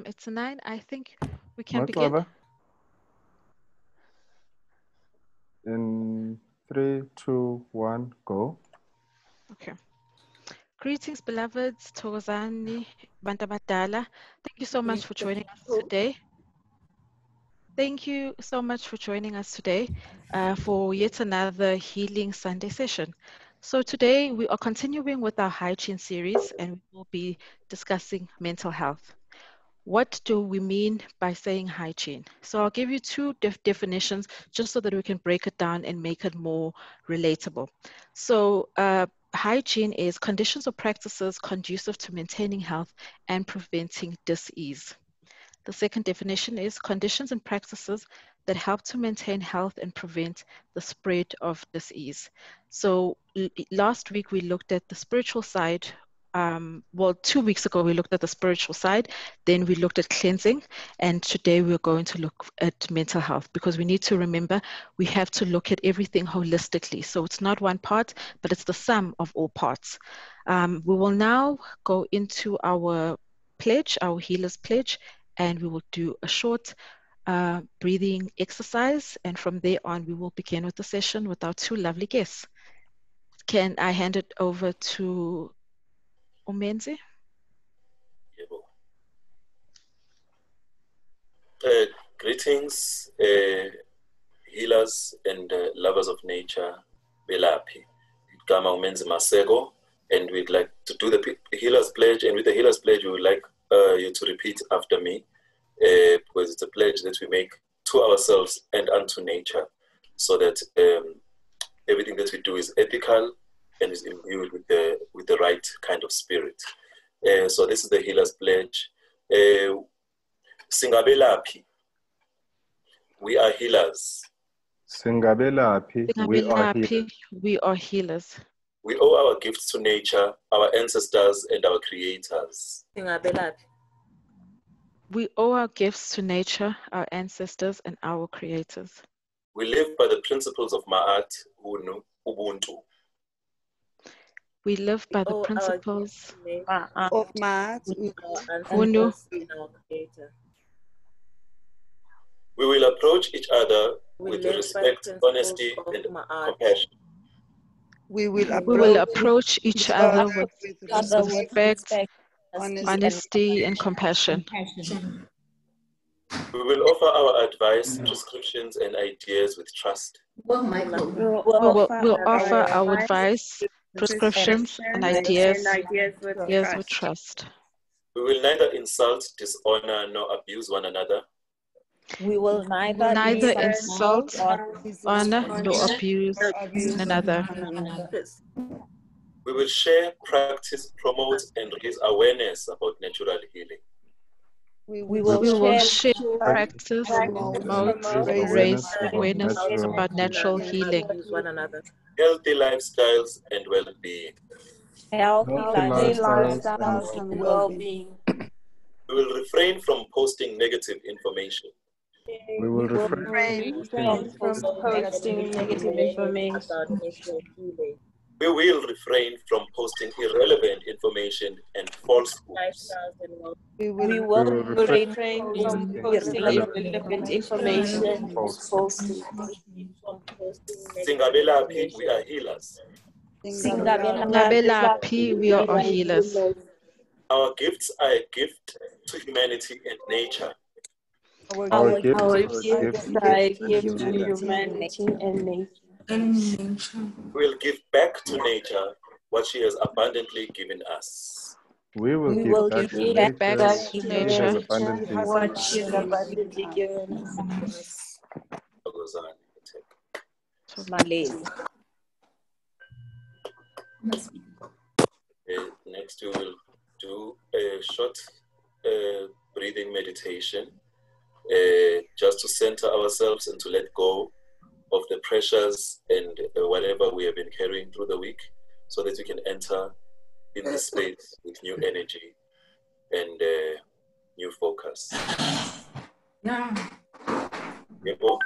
It's a 9. I think we can begin. In 3, 2, 1, go. Okay. Greetings, beloveds, Thokozani, Bantabadala. Thank you so much for joining us today. Thank you so much for joining us today for yet another Healing Sunday session. So today we are continuing with our hygiene series and we will be discussing mental health. What do we mean by saying hygiene? So I'll give you two definitions just so that we can break it down and make it more relatable. So hygiene is conditions or practices conducive to maintaining health and preventing disease. The second definition is conditions and practices that help to maintain health and prevent the spread of disease. So last week we looked at the spiritual side. Well, 2 weeks ago we looked at the spiritual side, then we looked at cleansing, and today we're going to look at mental health because we need to remember we have to look at everything holistically. So it's not one part, but it's the sum of all parts. We will now go into our pledge, our healer's pledge, and we will do a short breathing exercise. And from there on, we will begin with the session with our two lovely guests. Can I hand it over to Menzi? Greetings, healers and lovers of nature, Belaphi. Igama Menzi Maseko, and we'd like to do the healer's pledge. And with the healer's pledge, we would like you to repeat after me, because it's a pledge that we make to ourselves and unto nature, so that everything that we do is ethical and is imbued with the right kind of spirit. So this is the healer's pledge. Singabelaphi. We are healers. Singabelaphi. We are healers. We owe our gifts to nature, our ancestors, and our creators. We owe our gifts to nature, our ancestors, and our creators. We live by the principles of Ma'at, Ubuntu. We live by the principles of Ma'at, Ubuntu. We will approach each other with respect, honesty, and compassion. We will approach each other with respect, honesty, and compassion. We will offer our advice, prescriptions, and ideas with trust. We'll offer our advice, prescriptions, and ideas with trust. We will neither insult, dishonor, nor abuse one another. We will neither insult, honor, nor abuse one another. We will share, practice, promote, and raise awareness about natural healing. We will share, practice, promote, raise awareness about natural healing. Healthy lifestyles and well-being. Healthy lifestyles and well-being. We will refrain from posting negative information. We will refrain from posting negative information. We will refrain from posting irrelevant information and falsehoods. We will refrain from posting irrelevant information and falsehoods. Singabelaphi, we are healers. Singabelaphi, we are healers. Our gifts are a gift to humanity and nature. Our gifts are a gift to humanity and nature. We will give back to nature what she has abundantly given us. We will give back to nature what she has abundantly given us. Next we will do a short breathing meditation, just to center ourselves and to let go of the pressures and whatever we have been carrying through the week, so that we can enter in the space with new energy and new focus. Yebo?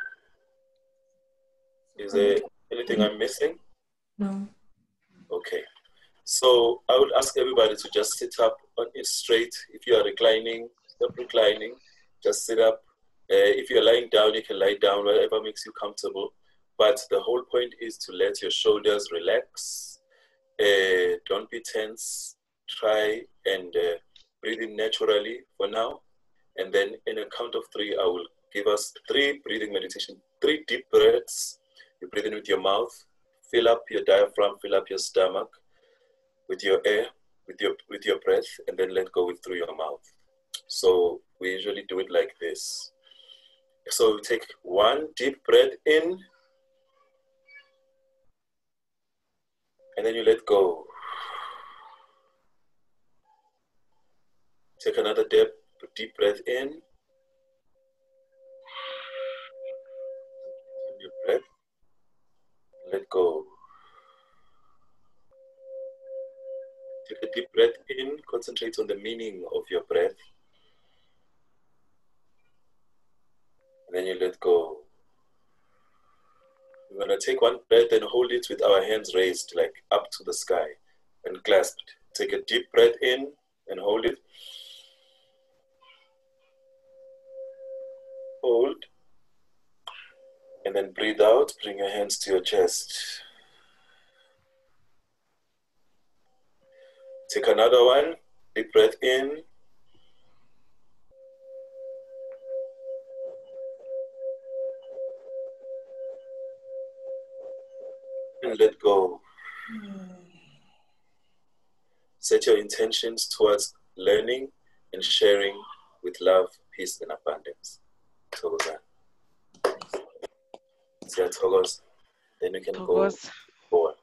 Is there anything I'm missing? No. Okay. So I would ask everybody to just sit up on it straight. If you are reclining, stop reclining, just sit up. If you're lying down, you can lie down, whatever makes you comfortable. But the whole point is to let your shoulders relax. Don't be tense. Try and breathe in naturally for now. And then in a count of 3, I will give us 3 breathing meditation, 3 deep breaths. You breathe in with your mouth, fill up your diaphragm, fill up your stomach with your air, with your breath, and then let go through your mouth. So we usually do it like this. So take 1 deep breath in, and then you let go. Take another deep breath in. Your breath. Let go. Take a deep breath in. Concentrate on the meaning of your breath. And then you let go. We're going to take 1 breath and hold it with our hands raised, like up to the sky and clasped. Take a deep breath in and hold it. Hold. And then breathe out. Bring your hands to your chest. Take another one. Deep breath in. And let go. Set your intentions towards learning and sharing with love, peace, and abundance. Thokoza. Then we can go forward.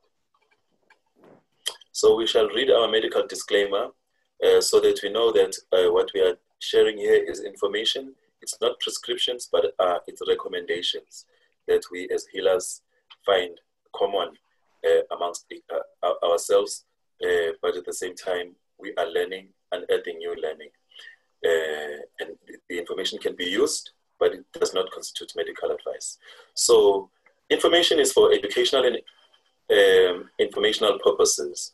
So we shall read our medical disclaimer so that we know that what we are sharing here is information. It's not prescriptions, but it's recommendations that we as healers find common amongst ourselves, but at the same time, we are learning and adding new learning. And the information can be used, but it does not constitute medical advice. So information is for educational and informational purposes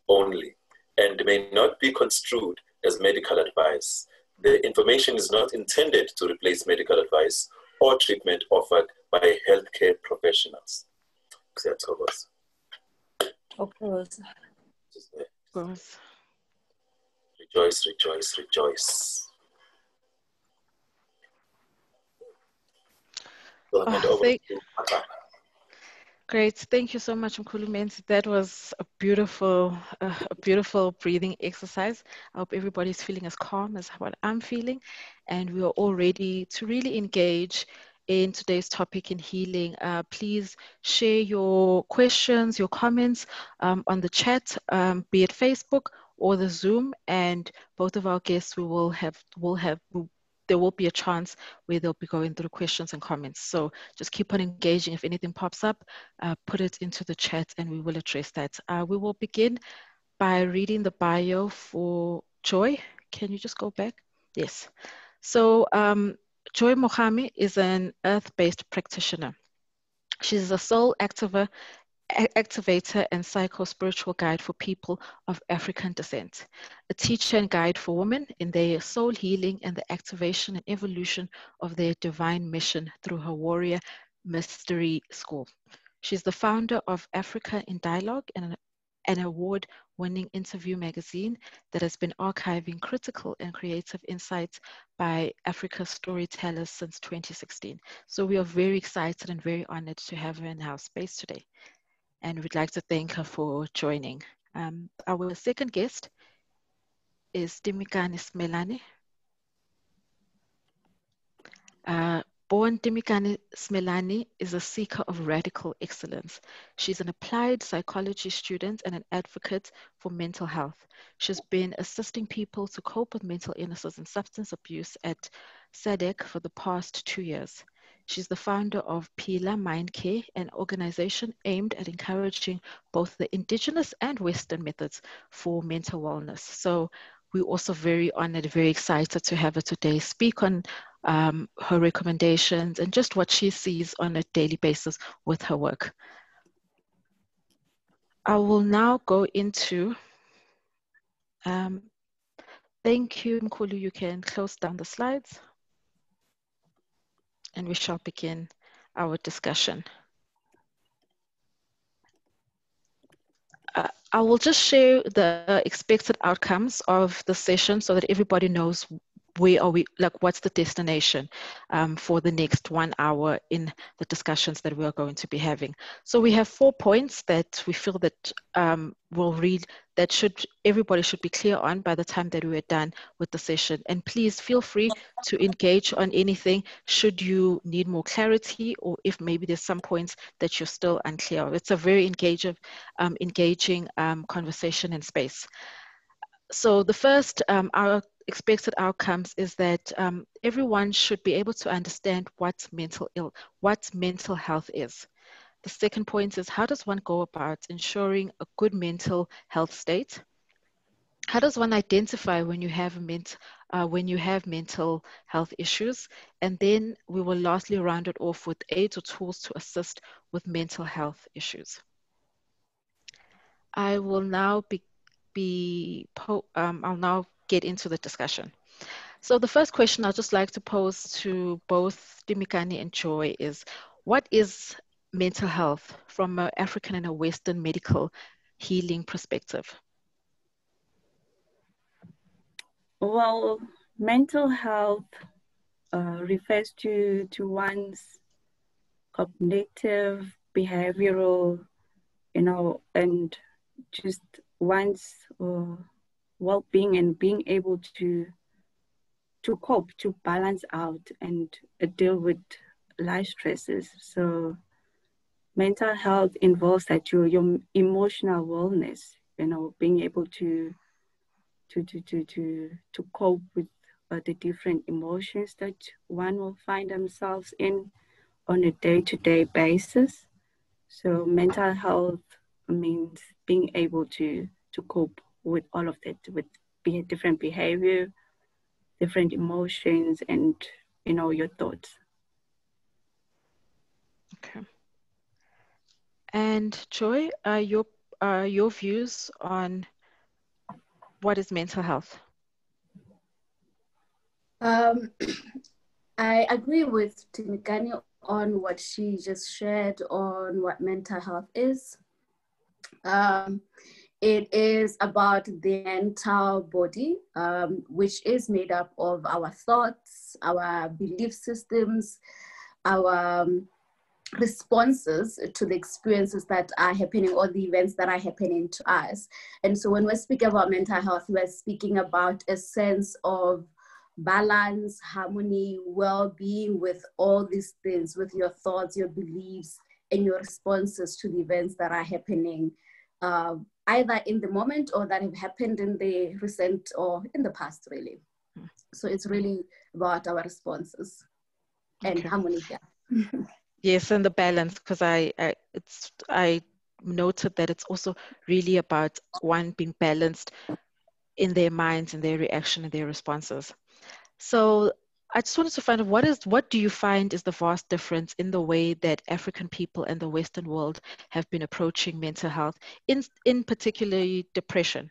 only, and may not be construed as medical advice. The information is not intended to replace medical advice or treatment offered by healthcare professionals. Rejoice, rejoice, rejoice. Great. Thank you so much, Menzi. That was a beautiful breathing exercise. I hope everybody's feeling as calm as what I'm feeling. And we are all ready to really engage in today's topic in healing. Please share your questions, your comments on the chat, be it Facebook or the Zoom, and both of our guests there will be a chance where they'll be going through questions and comments. So just keep on engaging. If anything pops up, put it into the chat and we will address that. We will begin by reading the bio for Joy. Can you just go back? Yes. So Joy Mohami is an earth-based practitioner. She's a soul activator and psycho-spiritual guide for people of African descent, a teacher and guide for women in their soul healing and the activation and evolution of their divine mission through her warrior mystery school. She's the founder of Africa in Dialogue, an award-winning interview magazine that has been archiving critical and creative insights by Africa's storytellers since 2016. So we are very excited and very honored to have her in our space today. And we'd like to thank her for joining. Our second guest is Dimikani Smelani. Born Dimikani Smelani is a seeker of radical excellence. She's an applied psychology student and an advocate for mental health. She's been assisting people to cope with mental illnesses and substance abuse at SADC for the past 2 years. She's the founder of Pila Mind Care, an organization aimed at encouraging both the indigenous and Western methods for mental wellness. So we're also very honored, very excited to have her today speak on her recommendations and just what she sees on a daily basis with her work. I will now go into, thank you, Mkhulu, you can close down the slides and we shall begin our discussion. I will just share the expected outcomes of the session so that everybody knows where are we, like what's the destination for the next 1 hour in the discussions that we are going to be having. So we have 4 points that we feel that we'll read that everybody should be clear on by the time that we are done with the session. And please feel free to engage on anything should you need more clarity, or if maybe there's some points that you're still unclear of. It's a very engaging conversation and space. So the first, our expected outcomes is that everyone should be able to understand what mental health is. The second point is, how does one go about ensuring a good mental health state? How does one identify when you have mental health issues? And then we will lastly round it off with aids or tools to assist with mental health issues. I will now I'll now get into the discussion. So the first question I'd just like to pose to both Dimikani and Joy is, what is mental health from an African and a Western medical healing perspective? Well, mental health refers to one's cognitive, behavioral, and just one's well-being and being able to cope, to balance out and deal with life stresses. So mental health involves that your emotional wellness, being able to cope with the different emotions that one will find themselves in on a day-to-day basis. So mental health means being able to cope with all of that, with different behavior, different emotions, and your thoughts. Okay. And Joy, your views on what is mental health? I agree with Timikani on what she just shared on what mental health is. It is about the mental body, which is made up of our thoughts, our belief systems, our responses to the experiences that are happening or the events that are happening to us. And so when we speak about mental health, we're speaking about a sense of balance, harmony, well-being with all these things, with your thoughts, your beliefs, and your responses to the events that are happening, either in the moment or that have happened in the recent or in the past, really. So it's really about our responses and harmony. Yeah. Yes, and the balance, because I noted that it's also really about one being balanced in their minds and their reaction and their responses. So I just wanted to find out what do you find is the vast difference in the way that African people and the Western world have been approaching mental health, in particularly depression?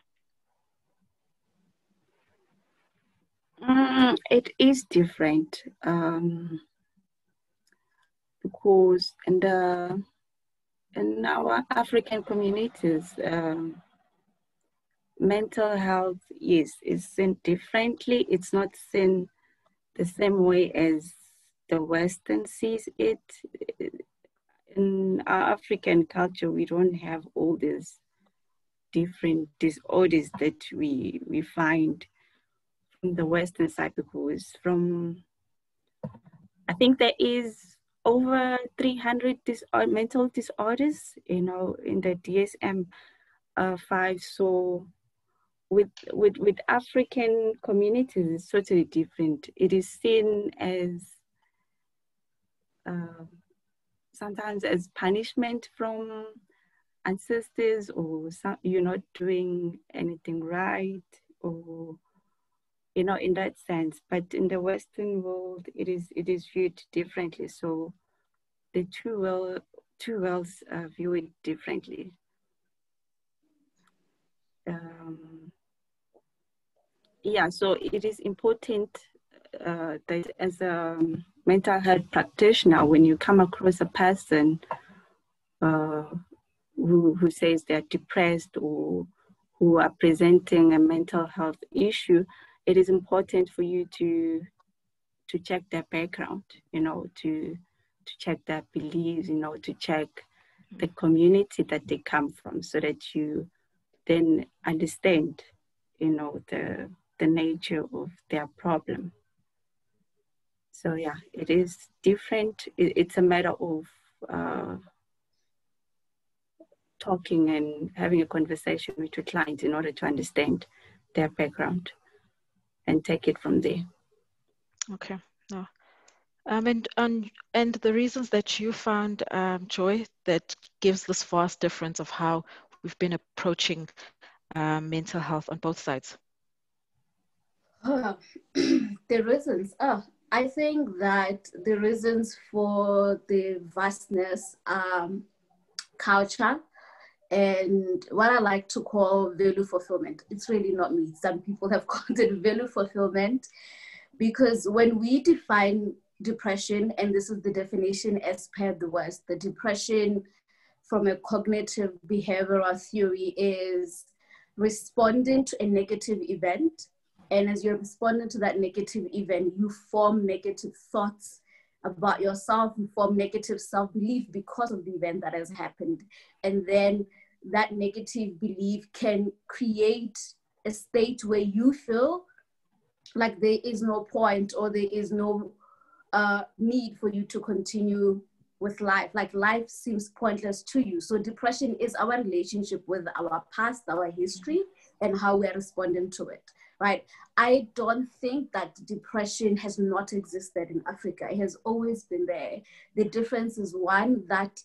It is different because in our African communities, mental health is seen differently. It's not seen the same way as the Western sees it. In our African culture, we don't have all these different disorders that we find from the Western side, because I think there is over 300 mental disorders, in the DSM-5. So with African communities, it's totally different. It is seen as sometimes as punishment from ancestors, or you're not doing anything right, or in that sense. But in the Western world, it is viewed differently. So the two worlds view it differently. yeah, so it is important that as a mental health practitioner, when you come across a person who says they're depressed or who are presenting a mental health issue, it is important for you to check their background, you know, to check their beliefs, you know, to check the community that they come from, so that you then understand, you know, the nature of their problem. So yeah, it is different. It's a matter of talking and having a conversation with your client in order to understand their background and take it from there. Okay. No. And the reasons that you found, Joy, that gives this vast difference of how we've been approaching mental health on both sides. The reasons. I think that the reasons for the vastness, culture, and what I like to call value fulfillment. It's really not me. Some people have called it value fulfillment, because when we define depression, and this is the definition as per the West, the depression from a cognitive behavioral theory is responding to a negative event. And as you're responding to that negative event, you form negative thoughts about yourself, you form negative self-belief because of the event that has happened. And then that negative belief can create a state where you feel like there is no point, or there is no need for you to continue with life. Like life seems pointless to you. So depression is our relationship with our past, our history, and how we're responding to it, right? I don't think that depression has not existed in Africa. It has always been there. The difference is, one, that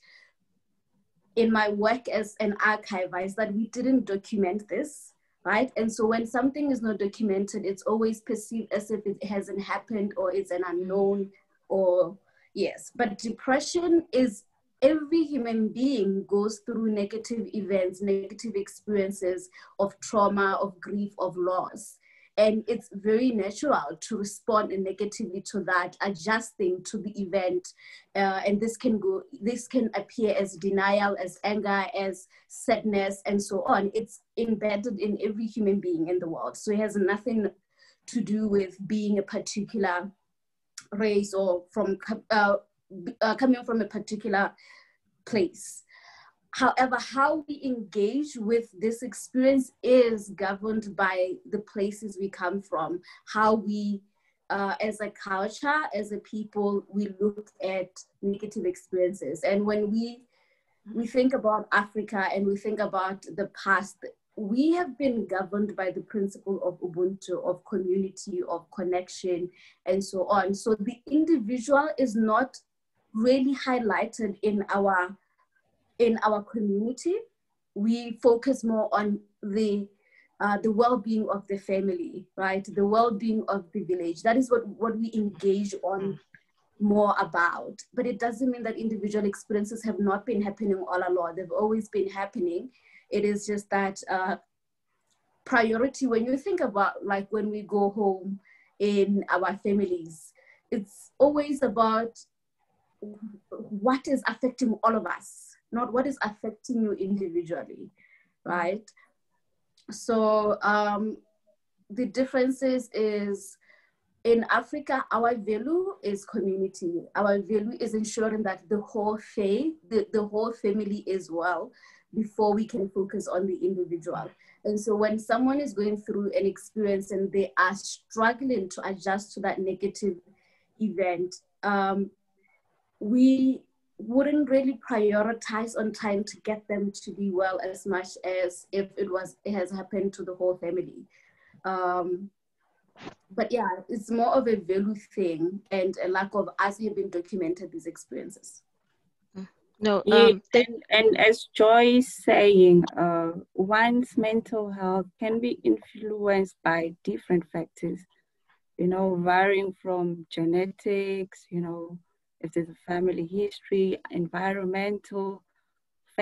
in my work as an archiver is that we didn't document this, right? And so when something is not documented, it's always perceived as if it hasn't happened, or it's an unknown, or yes. But depression is, every human being goes through negative events, negative experiences of trauma, of grief, of loss. And it's very natural to respond negatively to that, adjusting to the event. And this can appear as denial, as anger, as sadness, and so on. It's embedded in every human being in the world. So it has nothing to do with being a particular race or from coming from a particular place. However, how we engage with this experience is governed by the places we come from, how we, as a culture, as a people, we look at negative experiences. And when we think about Africa and we think about the past, we have been governed by the principle of Ubuntu, of community, of connection, and so on. So the individual is not really highlighted in our community. We focus more on the well-being of the family, right? The well-being of the village. That is what we engage on more about. But it doesn't mean that individual experiences have not been happening all along. They've always been happening. It is just that priority, when you think about, like, when we go home in our families, it's always about what is affecting all of us, not what is affecting you individually, right? So the differences is, in Africa, our value is community. Our value is ensuring that the whole the whole family is well before we can focus on the individual. And so when someone is going through an experience and they are struggling to adjust to that negative event, we wouldn't really prioritize on time to get them to be well as much as if it has happened to the whole family. But yeah, it's more of a value thing and a lack of us having documented these experiences. No, yeah, and as Joy is saying, one's mental health can be influenced by different factors, you know, varying from genetics, you know, if there's a family history, environmental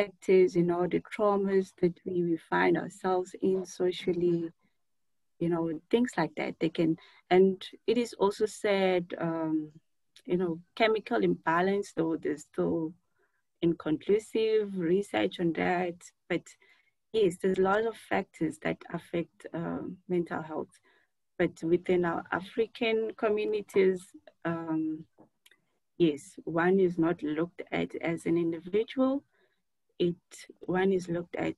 factors, you know, the traumas that we find ourselves in socially, you know, things like that. They can, and it is also said, you know, chemical imbalance, though there's still inconclusive research on that. But yes, there's a lot of factors that affect mental health. But within our African communities, yes, one is not looked at as an individual. One is looked at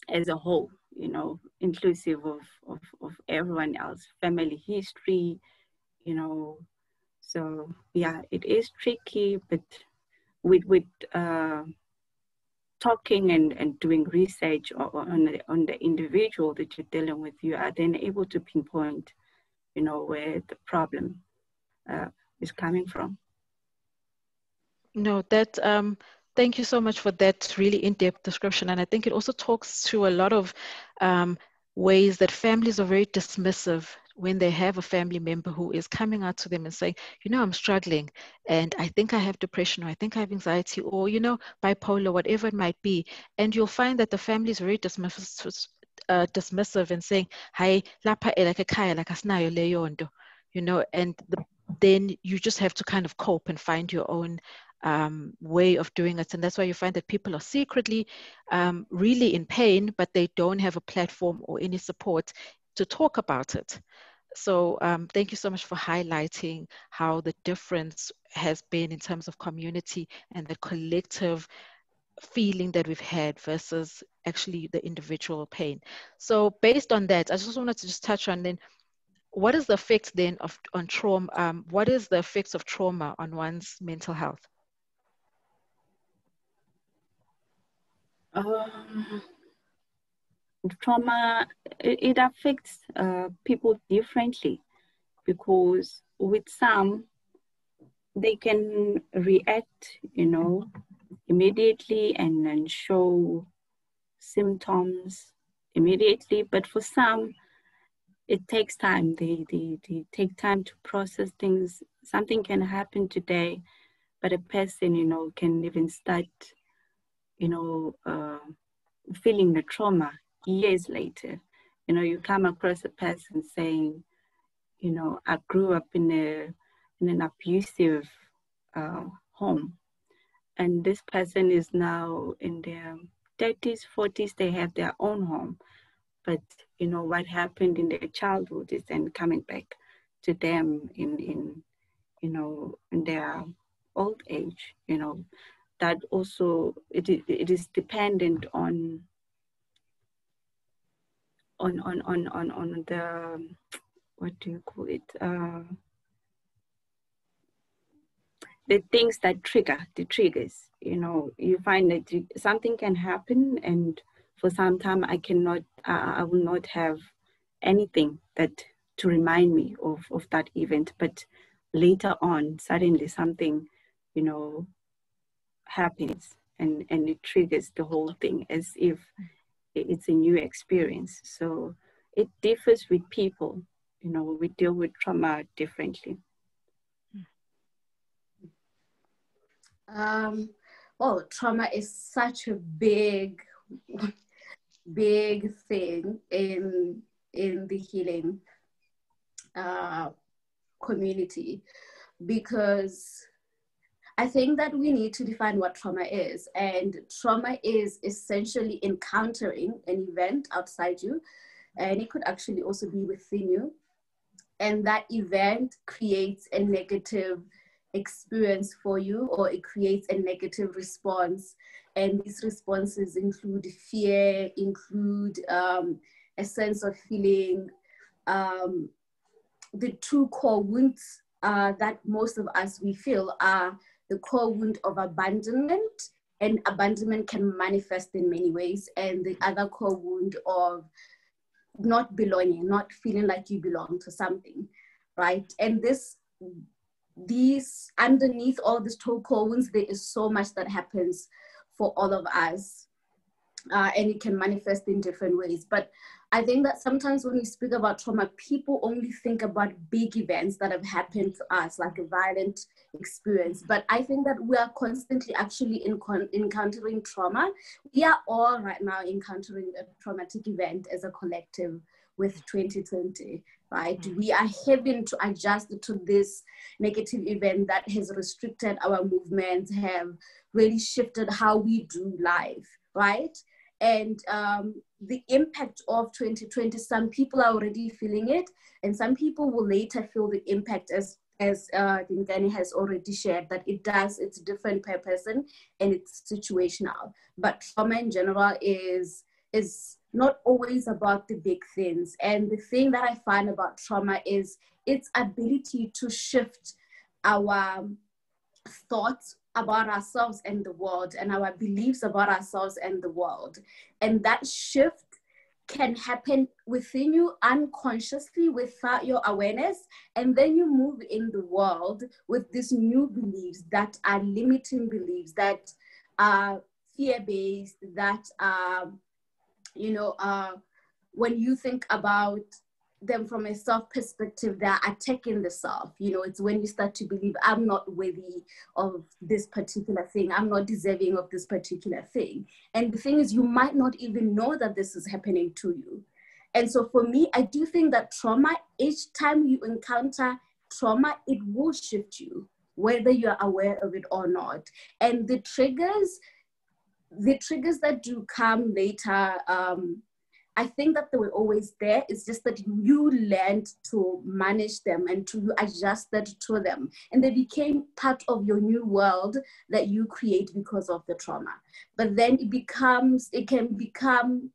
as a whole, you know, inclusive of everyone else, family history, you know. So yeah, it is tricky, but with talking and doing research on the individual that you're dealing with, you are then able to pinpoint, you know, where the problem is coming from. No, that thank you so much for that really in-depth description. And I think it also talks to a lot of ways that families are very dismissive when they have a family member who is coming out to them and saying, you know, I'm struggling and I think I have depression, or I think I have anxiety, or, you know, bipolar, whatever it might be. And you'll find that the family is very dismissive and saying, hi, lapha like a kaya, like asinayo leyo nto, you know, and then you just have to kind of cope and find your own way of doing it. And that's why you find that people are secretly really in pain, but they don't have a platform or any support to talk about it. So thank you so much for highlighting how the difference has been in terms of community and the collective feeling that we've had versus actually the individual pain. So based on that, I just wanted to just touch on then, what is the effect then on trauma? What is the effects of trauma on one's mental health? Trauma, it affects people differently, because with some, they can react, you know, immediately and show symptoms immediately. But for some, it takes time. They take time to process things. Something can happen today, but a person, you know, can even start, you know, feeling the trauma years later. You know, you come across a person saying, you know, I grew up in an abusive home, and this person is now in their 30s, 40s. They have their own home, but you know what happened in their childhood is then coming back to them in you know, in their old age. You know, that also it is dependent on the, what do you call it, the things that trigger the triggers. You know, you find that something can happen, and for some time I will not have anything that to remind me of that event, but later on suddenly something, you know, happens and it triggers the whole thing as if it's a new experience. So it differs with people. You know, we deal with trauma differently. Well, trauma is such a big thing in the healing community, because I think that we need to define what trauma is. And trauma is essentially encountering an event outside you, and it could actually also be within you. And that event creates a negative experience for you, or it creates a negative response. And these responses include fear, include a sense of feeling. The two core wounds that most of us we feel are the core wound of abandonment, and abandonment can manifest in many ways, and the other core wound of not belonging, not feeling like you belong to something, right? And these underneath all these two core wounds, there is so much that happens for all of us, and it can manifest in different ways. But I think that sometimes when we speak about trauma, people only think about big events that have happened to us, like a violent experience. But I think that we are constantly actually encountering trauma. We are all right now encountering a traumatic event as a collective with 2020, right? We are having to adjust to this negative event that has restricted our movements, have really shifted how we do life, right? And the impact of 2020, some people are already feeling it, and some people will later feel the impact, as I think Danny has already shared, that it's different per person and it's situational. But trauma in general is not always about the big things. And the thing that I find about trauma is its ability to shift our thoughts about ourselves and the world, and our beliefs about ourselves and the world. And that shift can happen within you unconsciously without your awareness. And then you move in the world with these new beliefs that are limiting beliefs, that are fear-based, that are, when you think about them from a self perspective, they're attacking the self. It's when you start to believe, I'm not worthy of this particular thing, I'm not deserving of this particular thing. And the thing is, you might not even know that this is happening to you. And so for me, I do think that trauma, each time you encounter trauma, it will shift you, whether you're aware of it or not. And the triggers that do come later, I think that they were always there. It's just that you learned to manage them and to adjust to them. And they became part of your new world that you create because of the trauma. But then it can become,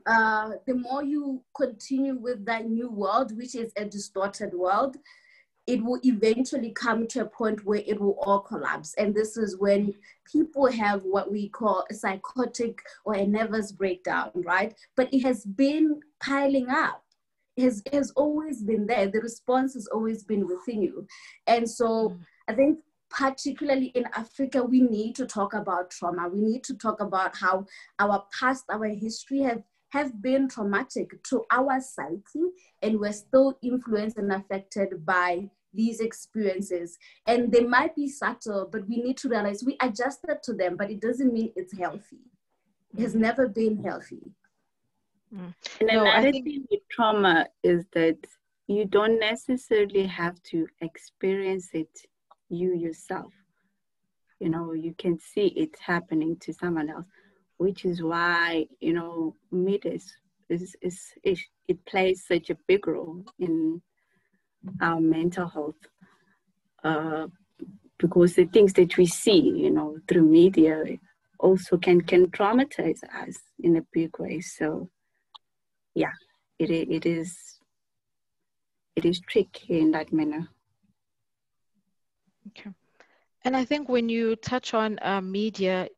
the more you continue with that new world, which is a distorted world, it will eventually come to a point where it will all collapse. And this is when people have what we call a psychotic or a nervous breakdown, right? But it has been piling up. It has always been there. The response has always been within you. And so I think particularly in Africa, we need to talk about trauma. We need to talk about how our past, our history have been traumatic to our psyche, and we're still influenced and affected by these experiences. And they might be subtle, but we need to realize we adjusted to them, but it doesn't mean it's healthy. It has never been healthy. And another thing with trauma is that you don't necessarily have to experience it you yourself. You can see it happening to someone else, which is why, media it plays such a big role in our mental health, because the things that we see, through media also can traumatize us in a big way. So, yeah, it is tricky in that manner. Okay. And I think when you touch on media,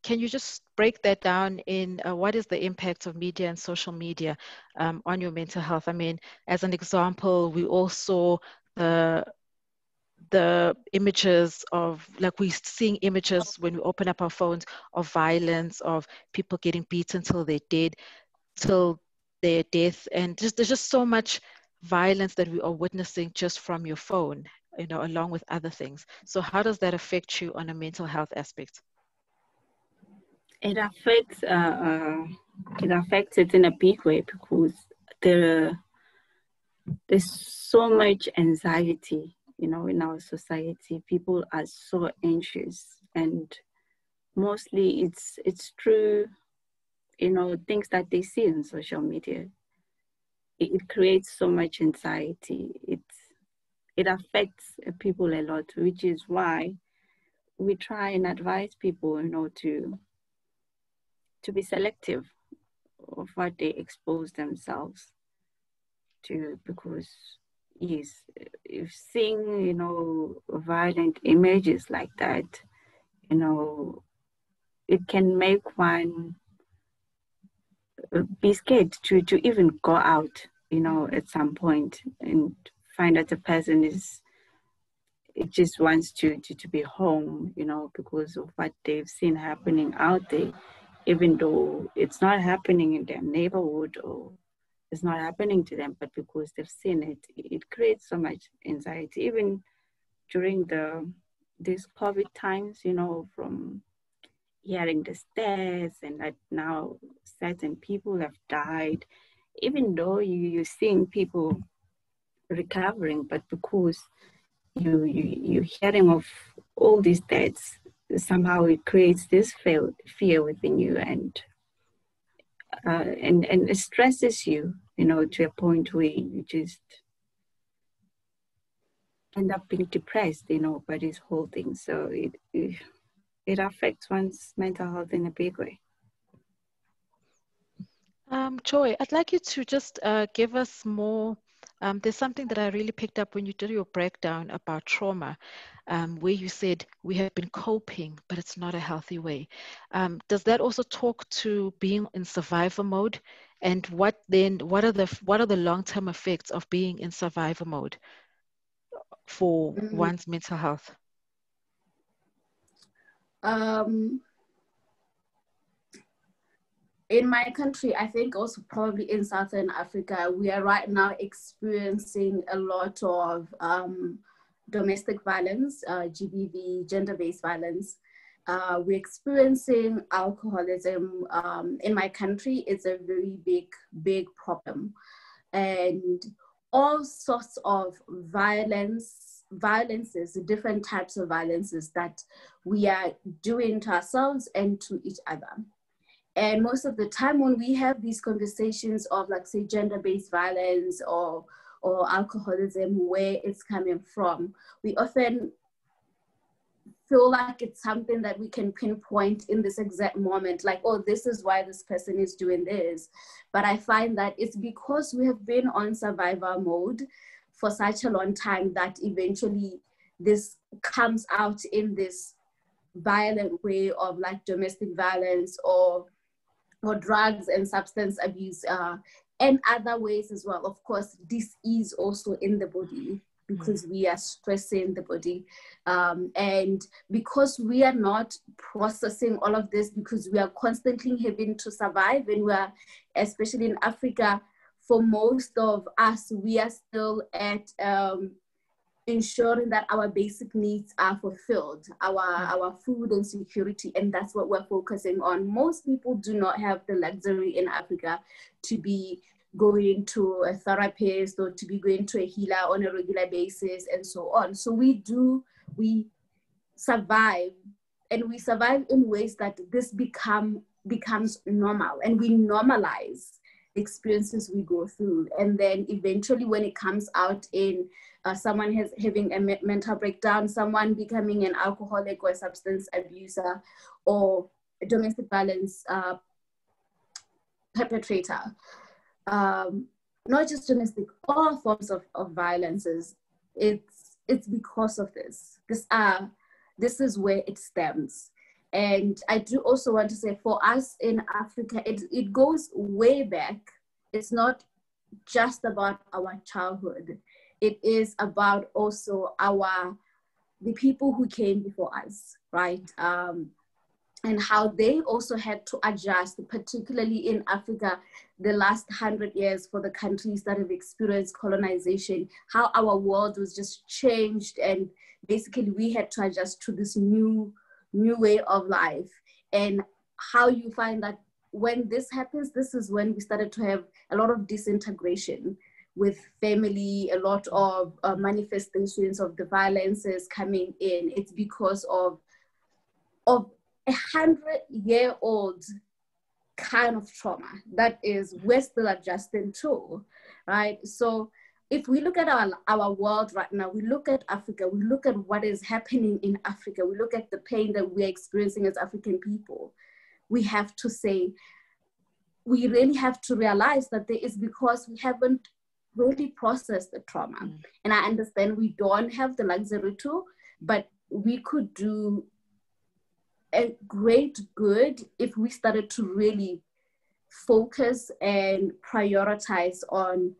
can you just break that down in what is the impact of media and social media on your mental health? I mean, as an example, we all saw the images of, like, we're seeing images when we open up our phones of violence, of people getting beaten till they're dead, till their death. And there's just so much violence that we are witnessing just from your phone, along with other things. So how does that affect you on a mental health aspect? It affects it in a big way, because there's so much anxiety, in our society. People are so anxious, and mostly it's true, things that they see on social media. It creates so much anxiety. It affects people a lot, which is why we try and advise people, to be selective of what they expose themselves to, because yes, if seeing, violent images like that, it can make one be scared to even go out, at some point, and find that the person it just wants to be home, because of what they've seen happening out there. even though it's not happening in their neighborhood or it's not happening to them, but because they've seen it, it creates so much anxiety. Even during these COVID times, you know, from hearing the stats and that now certain people have died, even though you're seeing people recovering, but because you're hearing of all these deaths, somehow it creates this fear within you, and it stresses you, you know, to a point where you just end up being depressed, you know, by this whole thing. So it affects one's mental health in a big way. Joy, I'd like you to just give us more. There's something that I really picked up when you did your breakdown about trauma, where you said we have been coping, but it's not a healthy way. Does that also talk to being in survivor mode? And what are the long-term effects of being in survivor mode for one's mental health? In my country, I think also probably in Southern Africa, we are right now experiencing a lot of domestic violence, GBV, gender-based violence. We're experiencing alcoholism. In my country, it's a very big problem. And all sorts of violences, different types of violences that we are doing to ourselves and to each other. And most of the time when we have these conversations of, like, say, gender-based violence or alcoholism, where it's coming from, we often feel like it's something that we can pinpoint in this exact moment, like, oh, this is why this person is doing this. But I find that it's because we have been on survivor mode for such a long time that eventually this comes out in this violent way of, like, domestic violence or drugs and substance abuse, and other ways as well. Of course, this is also in the body because we are stressing the body. And because we are not processing all of this, because we are constantly having to survive, and we are, especially in Africa, for most of us, we are still at ensuring that our basic needs are fulfilled, our food and security, and that's what we're focusing on. Most people do not have the luxury in Africa to be going to a therapist or to be going to a healer on a regular basis and so on. So we survive, and we survive in ways that this becomes normal, and we normalize experiences we go through. And then eventually when it comes out in someone having a mental breakdown, someone becoming an alcoholic or a substance abuser or a domestic violence perpetrator, not just domestic, all forms of violences, it's because of this. This is where it stems. And I do also want to say, for us in Africa, it goes way back. It's not just about our childhood. It is about also the people who came before us, right? And how they also had to adjust, particularly in Africa, the last 100 years for the countries that have experienced colonization, how our world was just changed, and basically we had to adjust to this new way of life. And how you find that when this happens, this is when we started to have a lot of disintegration with family, a lot of manifestations of the violences coming in. It's because of 100-year-old kind of trauma that is we're still adjusting to, right? So if we look at our world right now, we look at Africa, we look at what is happening in Africa, we look at the pain that we're experiencing as African people, we have to say, we really have to realize that there is because we haven't really processed the trauma. And I understand we don't have the luxury to, but we could do a great good if we started to really focus and prioritize on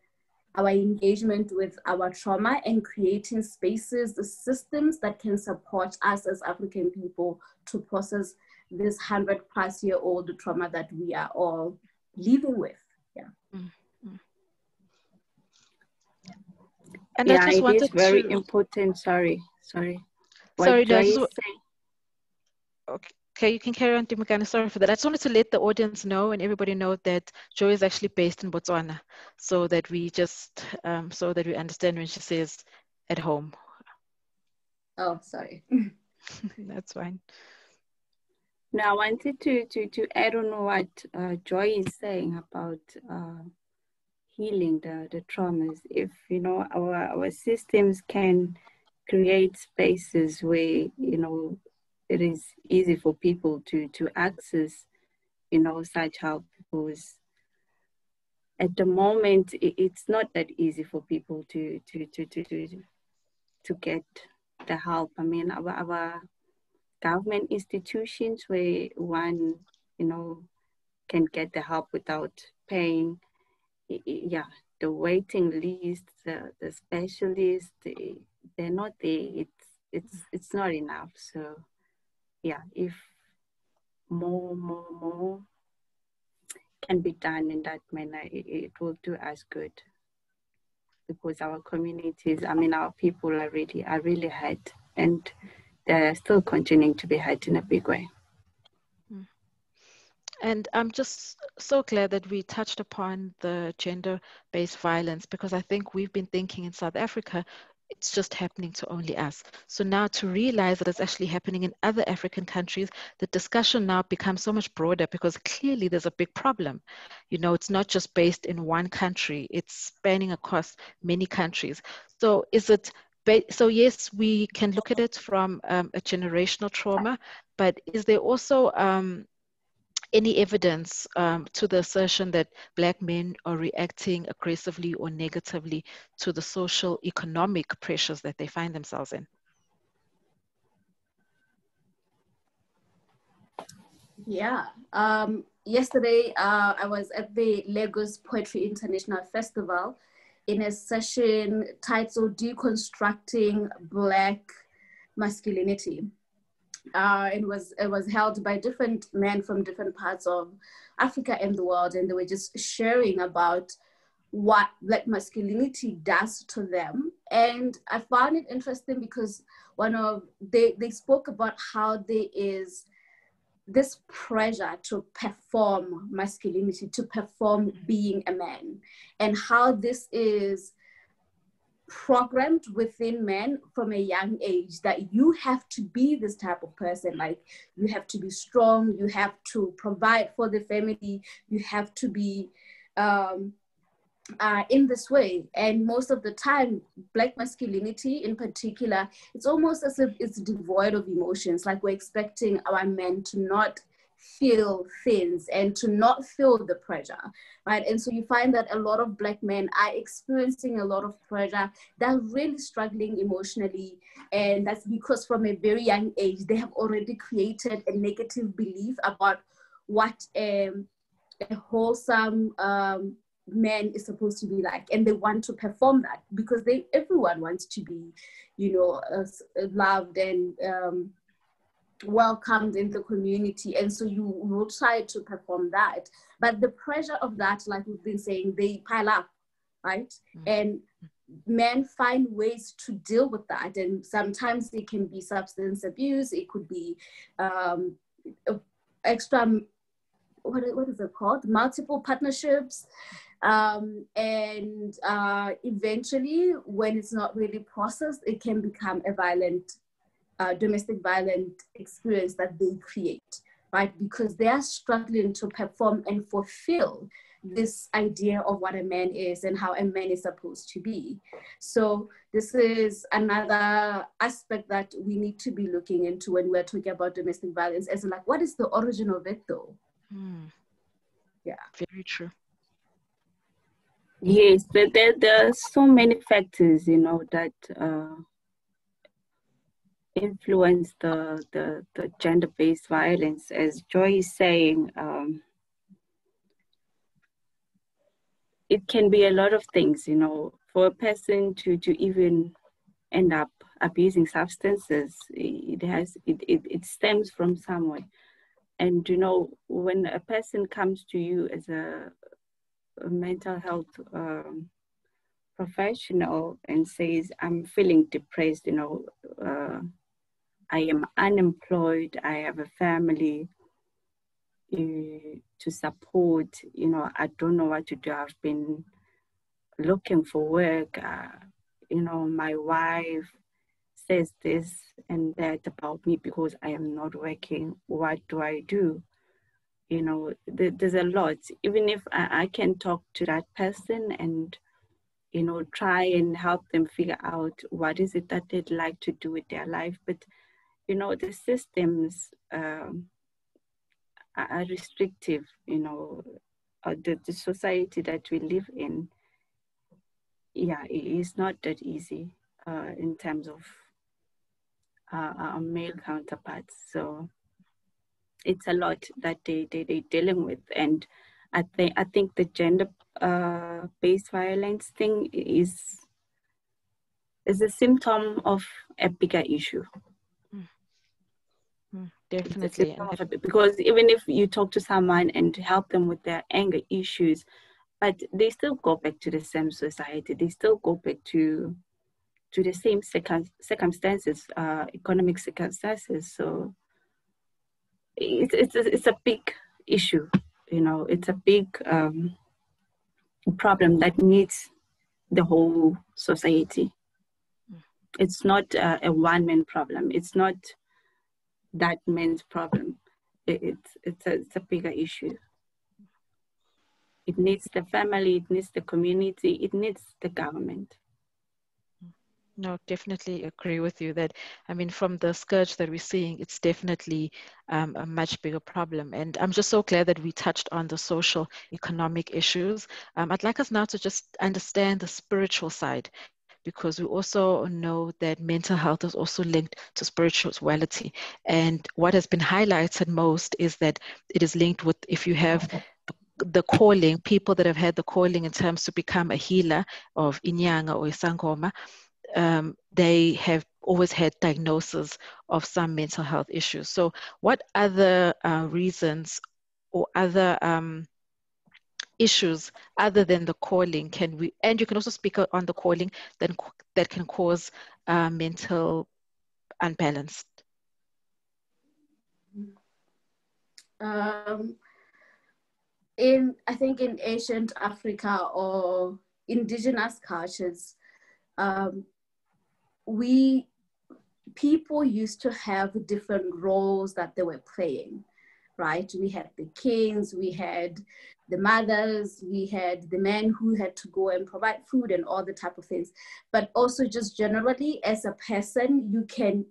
our engagement with our trauma and creating spaces, the systems that can support us as African people to process this 100-plus-year-old trauma that we are all living with. Yeah. Mm-hmm. And yeah, I just wanted it is very to... important. Sorry. What Sorry, Joy no, is saying. Okay, you can carry on, Timukani. Sorry for that. I just wanted to let the audience know and everybody know that Joy is actually based in Botswana, so that we just so that we understand when she says at home. Oh, sorry. That's fine. Now, I wanted to add on what Joy is saying about healing the traumas. If our systems can create spaces where it is easy for people to access such help, because at the moment it's not that easy for people to get the help. I mean, our government institutions where one can get the help without paying, yeah, the waiting list, the specialists, they're not there. It's not enough. So yeah, if more can be done in that manner, it will do us good, because our communities, I mean, our people are really hurt, and they're still continuing to be hurt in a big way. And I'm just so glad that we touched upon the gender-based violence, because I think we've been thinking in South Africa, it's just happening to only us. So now to realize that it's actually happening in other African countries, the discussion now becomes so much broader, because clearly there's a big problem. It's not just based in one country, it's spanning across many countries. So so yes, we can look at it from a generational trauma, but is there also any evidence to the assertion that Black men are reacting aggressively or negatively to the social economic pressures that they find themselves in? Yeah. Yesterday, I was at the Lagos Poetry International Festival in a session titled Deconstructing Black Masculinity. It was held by different men from different parts of Africa and the world, and they were just sharing about what Black masculinity does to them. And I found it interesting because they spoke about how there is this pressure to perform masculinity, to perform being a man, and how this is programmed within men from a young age, that you have to be this type of person. Like, you have to be strong, you have to provide for the family, you have to be in this way. And most of the time, Black masculinity in particular, it's almost as if it's devoid of emotions. Like, we're expecting our men to not feel things and to not feel the pressure, right? And so you find that a lot of Black men are experiencing a lot of pressure. They're really struggling emotionally, and that's because from a very young age they have already created a negative belief about what a wholesome man is supposed to be like, and they want to perform that because everyone wants to be, loved and welcomed in the community, and so you will try to perform that. But the pressure of that, like we've been saying, they pile up, right? And men find ways to deal with that, and sometimes it can be substance abuse, it could be extra, what is it called, multiple partnerships, and eventually, when it's not really processed, it can become a violent domestic violent experience that they create, right? Because they are struggling to perform and fulfill this idea of what a man is and how a man is supposed to be. So this is another aspect that we need to be looking into when we're talking about domestic violence, as like, what is the origin of it though? Yeah. Very true. Yes, there are so many factors, that influence the gender-based violence. As Joy is saying, it can be a lot of things, you know, for a person to even end up abusing substances. It stems from somewhere. And, you know, when a person comes to you as a mental health professional and says, I'm feeling depressed, you know, I am unemployed, I have a family to support, you know, I don't know what to do, I've been looking for work, you know, my wife says this and that about me because I am not working, what do I do? You know, there's a lot. Even if I can talk to that person and, you know, try and help them figure out what is it that they'd like to do with their life. But, you know, the systems are restrictive, you know, the society that we live in, yeah, it is not that easy in terms of our male counterparts. So it's a lot that they're dealing with. And I think the gender based violence thing is a symptom of a bigger issue. Definitely. Because even if you talk to someone and help them with their anger issues, but they still go back to the same society, they still go back to the same circumstances, economic circumstances. So it's a big issue, you know, it's a big problem that needs the whole society. It's not a one-man problem. It's not that man's problem. It's a bigger issue. It needs the family, it needs the community, it needs the government. No, definitely agree with you that, I mean, from the scourge that we're seeing, it's definitely a much bigger problem. And I'm just so glad that we touched on the social, economic issues. I'd like us now to just understand the spiritual side, because we also know that mental health is also linked to spirituality. And what has been highlighted most is that it is linked with, if you have the calling, people that have had the calling in terms to become a healer of Inyanga or Isangoma, they have always had diagnosis of some mental health issues. So what other reasons or other issues other than the calling can we, and you can also speak on the calling that can cause mental unbalanced? I think in ancient Africa or indigenous cultures, people used to have different roles that they were playing, right? We had the kings, we had the mothers, we had the men who had to go and provide food and all the type of things. But also just generally as a person, you can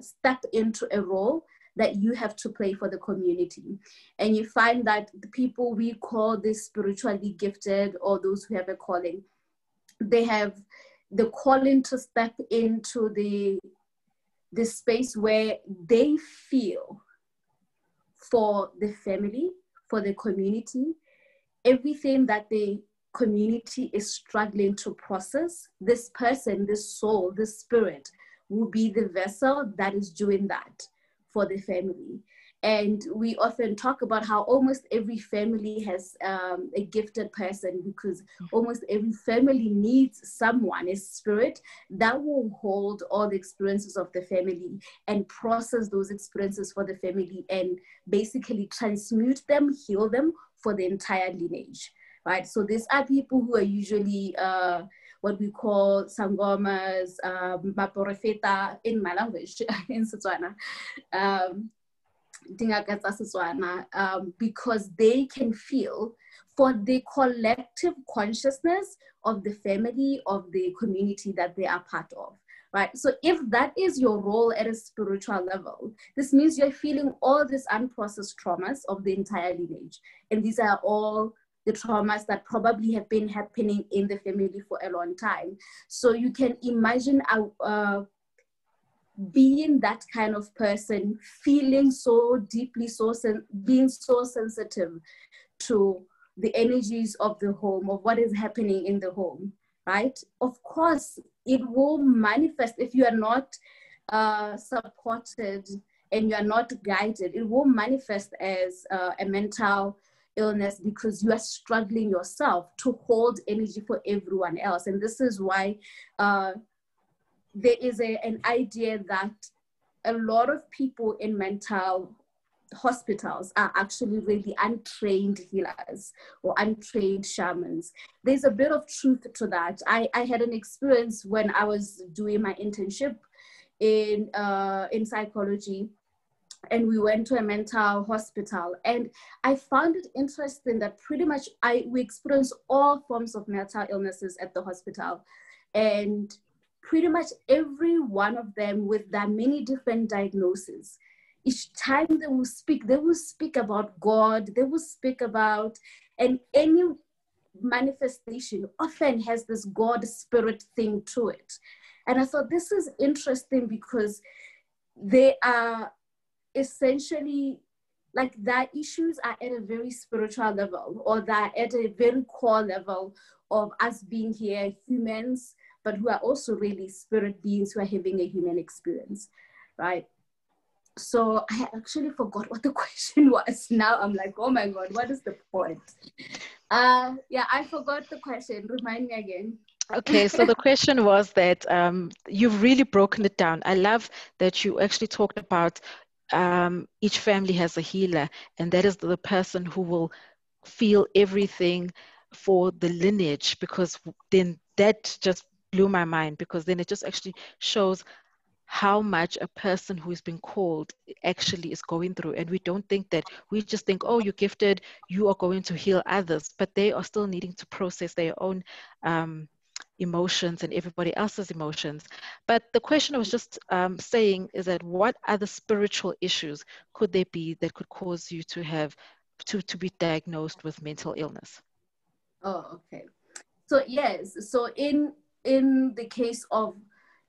step into a role that you have to play for the community. And you find that the people we call this spiritually gifted or those who have a calling, they have the calling to step into the space where they feel for the family, for the community, everything that the community is struggling to process, this person, this soul, this spirit will be the vessel that is doing that for the family. And we often talk about how almost every family has a gifted person, because almost every family needs someone, a spirit that will hold all the experiences of the family and process those experiences for the family and basically transmute them, heal them for the entire lineage, right? So these are people who are usually what we call sangomas, maporefeta in my language, in Setswana. Because they can feel for the collective consciousness of the family, of the community that they are part of, right? So if that is your role at a spiritual level, this means you're feeling all these unprocessed traumas of the entire lineage. And these are all the traumas that probably have been happening in the family for a long time. So you can imagine being that kind of person, feeling so deeply, being so sensitive to the energies of the home, of what is happening in the home, right? Of course, it will manifest if you are not supported and you are not guided. It will manifest as a mental illness because you are struggling yourself to hold energy for everyone else. And this is why there is an idea that a lot of people in mental hospitals are actually really untrained healers or untrained shamans. There's a bit of truth to that. I had an experience when I was doing my internship in psychology, and we went to a mental hospital, and I found it interesting that pretty much we experienced all forms of mental illnesses at the hospital, and pretty much every one of them with their many different diagnoses. Each time they will speak about God, they will speak about, and any manifestation often has this God spirit thing to it. And I thought this is interesting because they are essentially, like, their issues are at a very spiritual level, or they're at a very core level of us being here humans, but who are also really spirit beings who are having a human experience, right? So I actually forgot what the question was. Now I'm like, oh my God, what is the point? Yeah, I forgot the question. Remind me again. Okay, so the question was that you've really broken it down. I love that you actually talked about each family has a healer, and that is the person who will feel everything for the lineage, because then that just blew my mind, because then it just actually shows how much a person who's been called actually is going through. And we don't think that. We just think, oh, you're gifted, you are going to heal others, but they are still needing to process their own emotions and everybody else's emotions. But the question I was just saying is that what other spiritual issues could there be that could cause you to have to be diagnosed with mental illness? Oh, okay. So yes, so in the case of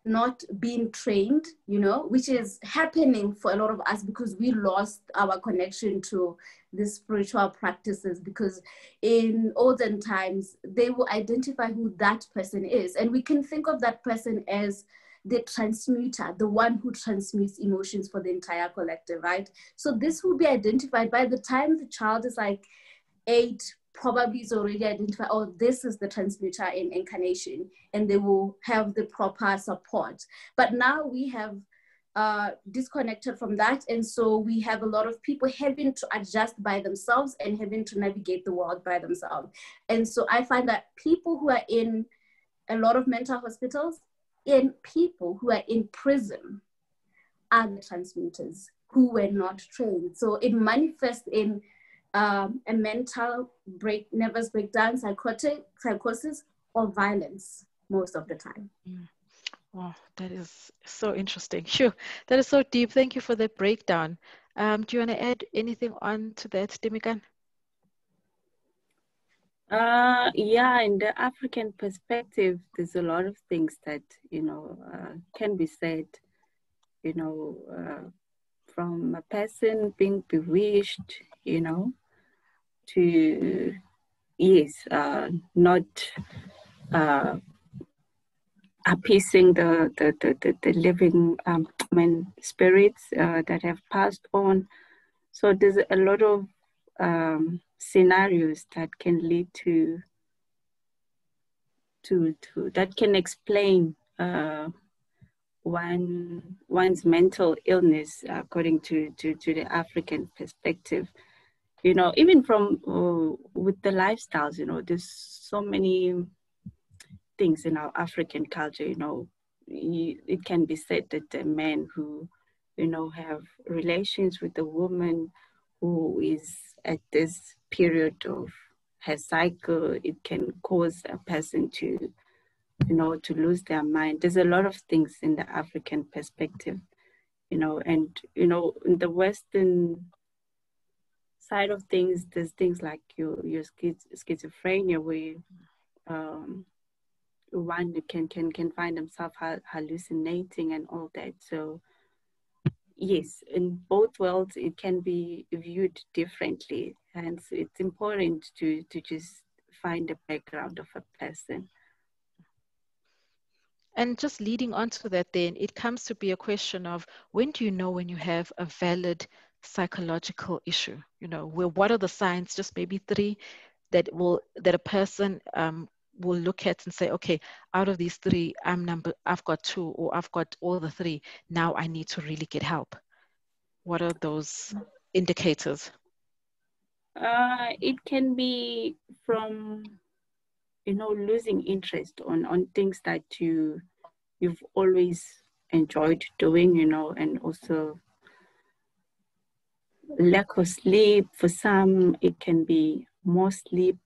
not being trained, which is happening for a lot of us because we lost our connection to the spiritual practices, because in olden times, they will identify who that person is. And we can think of that person as the transmuter, the one who transmutes emotions for the entire collective, right? So this will be identified by the time the child is like 8, probably is already identified, oh, this is the transmuter in incarnation, and they will have the proper support. But now we have disconnected from that, and so we have a lot of people having to adjust by themselves and having to navigate the world by themselves. And so I find that people who are in a lot of mental hospitals and people who are in prison are the transmuters who were not trained. So it manifests in a mental nervous breakdown, psychosis, or violence most of the time. Wow, that is so interesting. Sure, that is so deep. Thank you for that breakdown. Do you want to add anything on to that, Demikan? Yeah, in the African perspective, there's a lot of things that, can be said, from a person being bewitched, to, yes, not appeasing the living spirits that have passed on. So there's a lot of scenarios that can lead to that can explain one's mental illness according to the African perspective. Even from with the lifestyles, there's so many things in our African culture. It can be said that the men who have relations with a woman who is at this period of her cycle, it can cause a person to to lose their mind. There's a lot of things in the African perspective, and in the Western side of things, there's things like your schizophrenia, where one can find themselves hallucinating and all that. So yes, in both worlds, it can be viewed differently. And so it's important to just find the background of a person. And just leading on to that, then it comes to be a question of, when do you know when you have a valid psychological issue? You know, what are the signs, just maybe 3, that a person will look at and say, okay, out of these 3, I've got 2, or I've got all the 3. Now I need to really get help. What are those indicators? It can be from, losing interest on things that you've always enjoyed doing, and also lack of sleep. For some, it can be more sleep,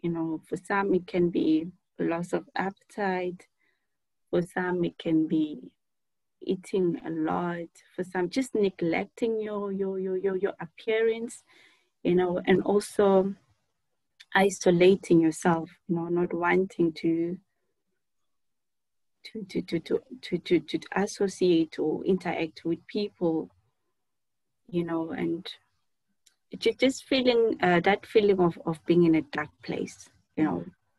for some, it can be loss of appetite. For some, it can be eating a lot. For some, just neglecting your appearance, and also isolating yourself, not wanting to associate or interact with people, and just feeling that feeling of being in a dark place.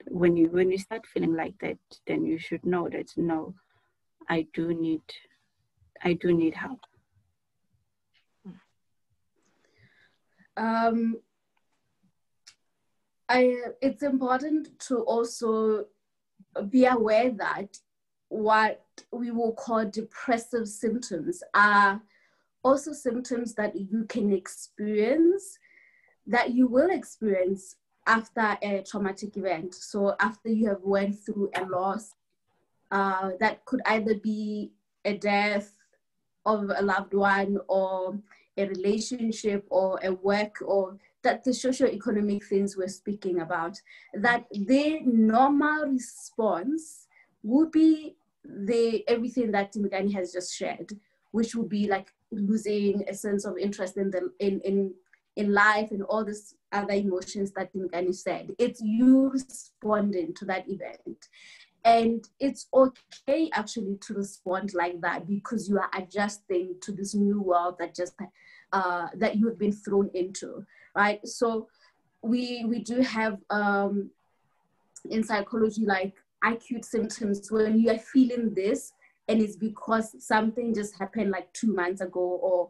When you start feeling like that, then you should know that no, I do need help. It's important to also be aware that what we will call depressive symptoms are also symptoms that you can experience, that you will experience after a traumatic event. So after you have went through a loss, that could either be a death of a loved one, or a relationship, or a work, or that the socio-economic things we're speaking about, that the normal response would be everything that Timothy has just shared, which would be like losing a sense of interest in life and all these other emotions that Timothy said. It's you responding to that event. And it's okay actually to respond like that, because you are adjusting to this new world that just that you have been thrown into, right? So we do have in psychology like acute symptoms when you are feeling this, and it's because something just happened like 2 months ago or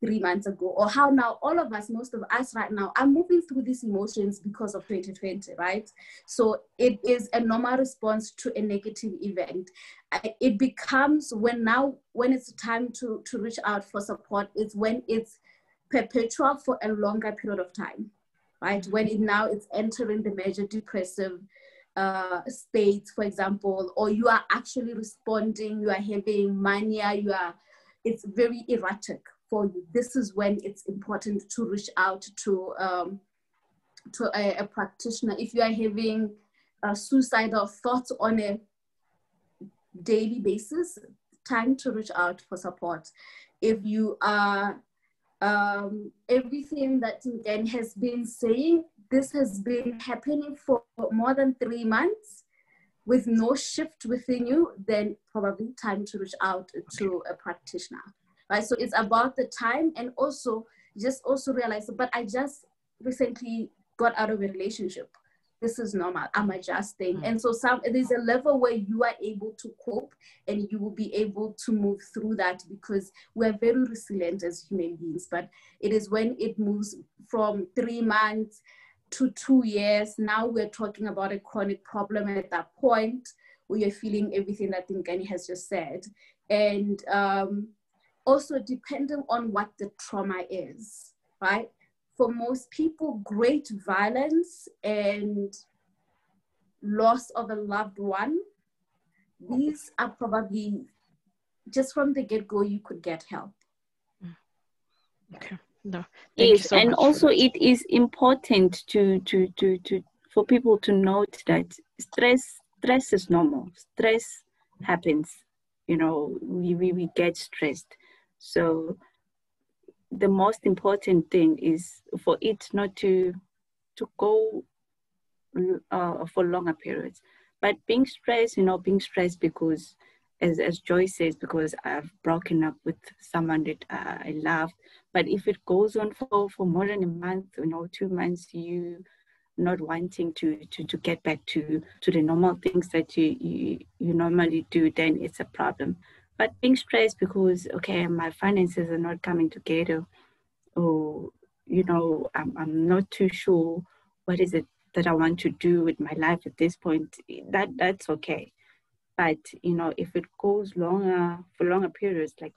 3 months ago, or how now all of us, most of us right now, are moving through these emotions because of 2020, right? So it is a normal response to a negative event. It becomes when it's time to reach out for support, it's when it's perpetual for a longer period of time, right? When it's entering the major depressive states, for example, or you are actually responding, you are having mania, it's very erratic for you. This is when it's important to reach out to a practitioner. If you are having suicidal thoughts on a daily basis, time to reach out for support. If you are everything that Tim has been saying, this has been happening for more than 3 months with no shift within you, then probably time to reach out to a practitioner, right? So it's about the time, and also realize, but I just recently got out of a relationship. This is normal, I'm adjusting. And so there's a level where you are able to cope, and you will be able to move through that, because we're very resilient as human beings. But it is when it moves from 3 months to 2 years, now we're talking about a chronic problem at that point, where you're feeling everything that Nkani has just said. And also depending on what the trauma is, right? For most people, great violence and loss of a loved one, these are probably, just from the get-go, you could get help. Okay. No, thank you so much. And also it is important to for people to note that stress is normal. Stress happens. We get stressed. So the most important thing is for it not to go for longer periods. But being stressed because as Joy says, because I've broken up with someone that I loved. But if it goes on for more than a month, 2 months, you not wanting to get back to the normal things that you normally do, then it's a problem. But being stressed because, okay, my finances are not coming together, or, I'm not too sure what is it that I want to do with my life at this point, that's okay. But, if it goes for longer periods, like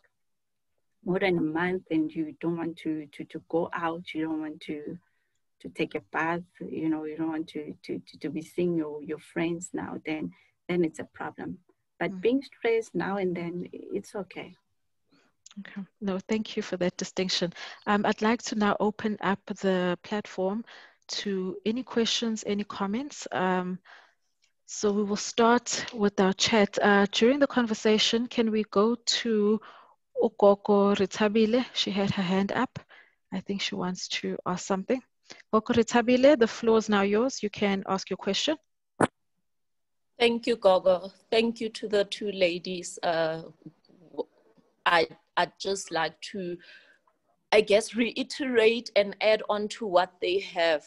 more than a month, and you don't want to go out, you don't want to take a bath, you don't want to be seeing your friends now, then it's a problem. But being stressed now and then, it's okay. Okay. No, thank you for that distinction. I'd like to now open up the platform to any questions, any comments. So we will start with our chat. During the conversation, can we go to Ukoko Ritabile? She had her hand up. I think she wants to ask something. Ukoko Ritabile, the floor is now yours. You can ask your question. Thank you, Gogo. Thank you to the two ladies. I'd just like to, I guess, reiterate and add on to what they have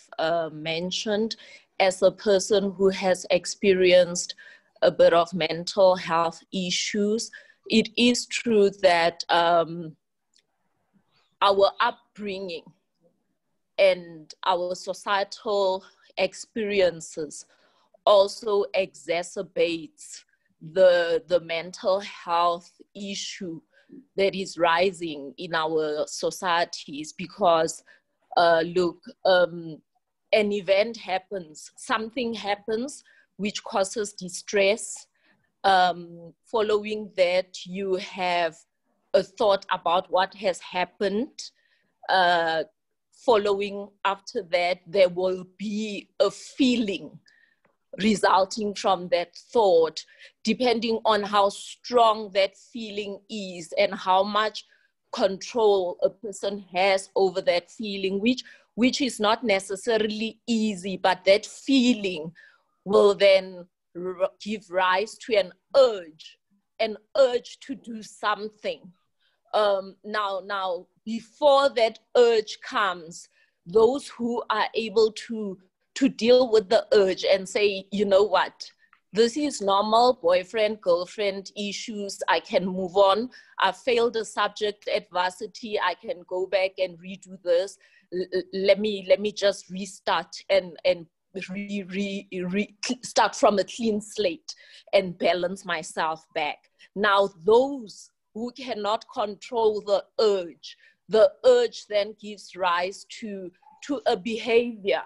mentioned. As a person who has experienced a bit of mental health issues, it is true that our upbringing and our societal experiences also exacerbates the mental health issue that is rising in our societies, because look, an event happens, something happens which causes distress. Following that, you have a thought about what has happened. Following after that, there will be a feeling resulting from that thought, depending on how strong that feeling is and how much control a person has over that feeling, which is not necessarily easy, but that feeling will then give rise to an urge to do something. Now, before that urge comes, those who are able to deal with the urge and say, you know what, this is normal boyfriend, girlfriend issues, I can move on. I failed a subject at varsity, I can go back and redo this. Let me just restart and start from a clean slate and balance myself back. Now, those who cannot control the urge then gives rise to a behavior.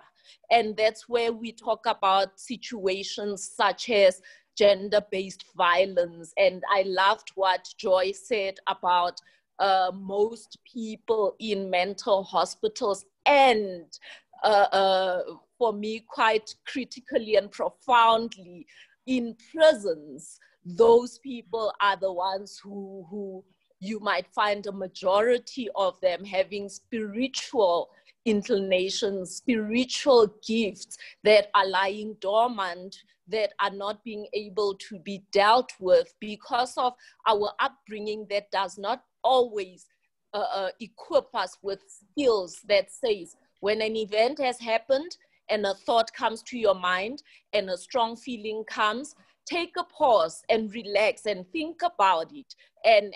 And that's where we talk about situations such as gender-based violence. And I loved what Joy said about most people in mental hospitals and for me, quite critically and profoundly, in prisons. Those people are the ones who you might find a majority of them having spiritual inclinations, spiritual gifts that are lying dormant, that are not being able to be dealt with because of our upbringing that does not always equip us with skills that says, when an event has happened and a thought comes to your mind and a strong feeling comes, take a pause and relax and think about it. And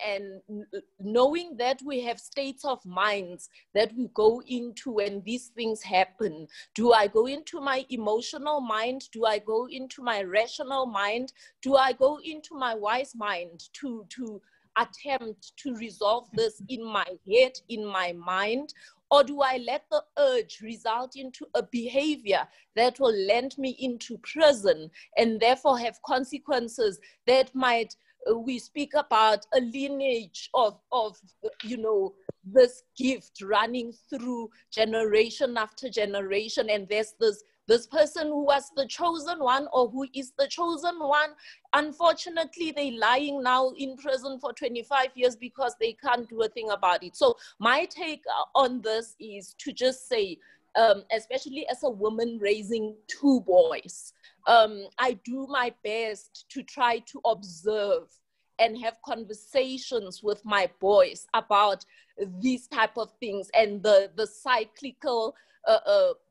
knowing that we have states of minds that we go into when these things happen. Do I go into my emotional mind? Do I go into my rational mind? Do I go into my wise mind to attempt to resolve this in my head, in my mind? Or do I let the urge result into a behavior that will land me into prison and therefore have consequences that might, we speak about a lineage of this gift running through generation after generation, and there's this person who was the chosen one or who is the chosen one. Unfortunately, they're lying now in prison for 25 years because they can't do a thing about it. So my take on this is to just say, especially as a woman raising two boys, I do my best to try to observe and have conversations with my boys about these type of things and the cyclical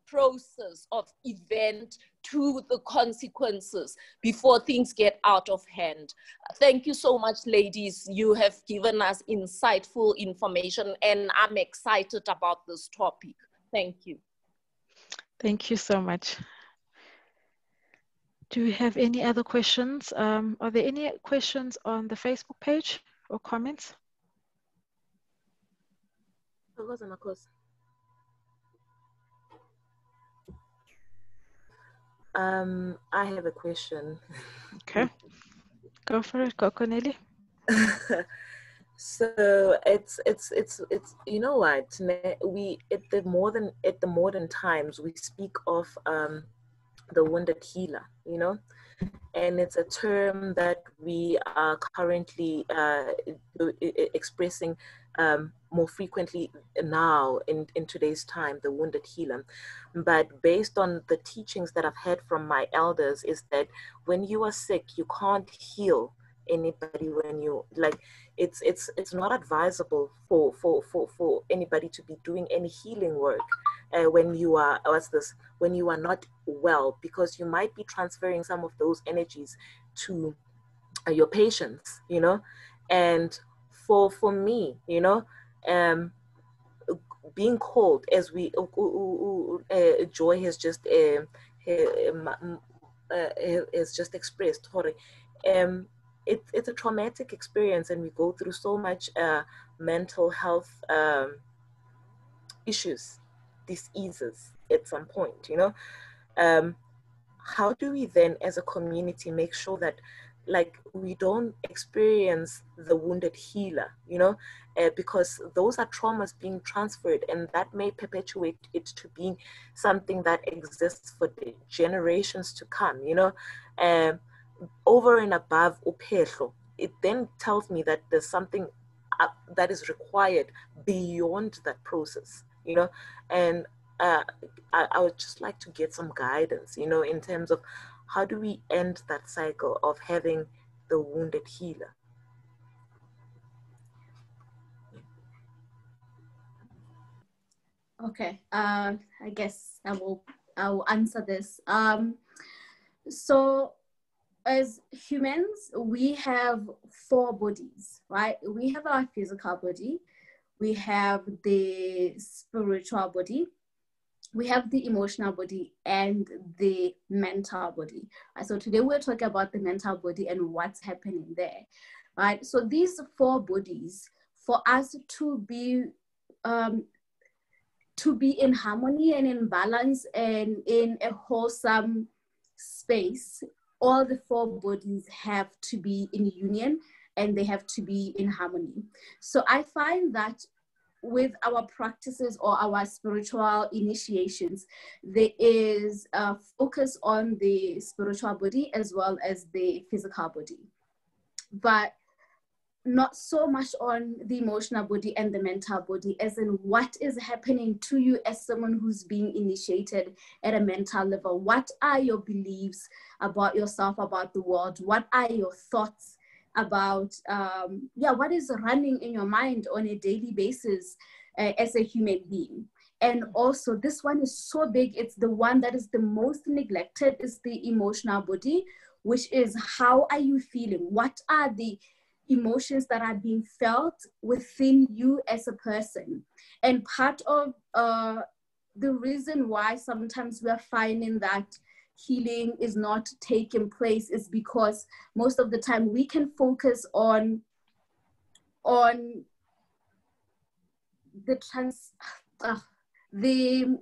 process of event to the consequences before things get out of hand. Thank you so much, ladies. You have given us insightful information, and I'm excited about this topic. Thank you. Thank you so much. Do we have any other questions? Are there any questions on the Facebook page or comments? I have a question. Okay, go for it, Nelly. So it's you know what, we at the modern times we speak of the wounded healer, you know, and it's a term that we are currently expressing more frequently now in today's time, the wounded healer. But based on the teachings that I've had from my elders is that when you are sick, you can't heal anybody. When you like, it's not advisable for anybody to be doing any healing work when you are when you are not well, because you might be transferring some of those energies to your patients, you know. And for me, you know, being called, as we Joy has just expressed, it's a traumatic experience, and we go through so much mental health issues, diseases at some point, you know. How do we then as a community make sure that like we don't experience the wounded healer, you know, because those are traumas being transferred, and that may perpetuate it to being something that exists for the generations to come, you know. Over and above uphehlo, it then tells me that there's something that is required beyond that process, you know. And I would just like to get some guidance, you know, in terms of how do we end that cycle of having the wounded healer? Okay, I guess I will answer this. So as humans, we have 4 bodies, right? We have our physical body, we have the spiritual body, we have the emotional body, and the mental body. Right? So today we're talking about the mental body and what's happening there, right? So these 4 bodies, for us to be in harmony and in balance and in a wholesome space, all the 4 bodies have to be in union and they have to be in harmony. So I find that with our practices or our spiritual initiations, there is a focus on the spiritual body as well as the physical body, but not so much on the emotional body and the mental body, as in what is happening to you as someone who's being initiated at a mental level. What are your beliefs about yourself, about the world? What are your thoughts about, what is running in your mind on a daily basis as a human being? And also, this one is so big, it's the one that is the most neglected, is the emotional body, which is how are you feeling? What are the emotions that are being felt within you as a person? And part of the reason why sometimes we are finding that healing is not taking place is because most of the time we can focus on the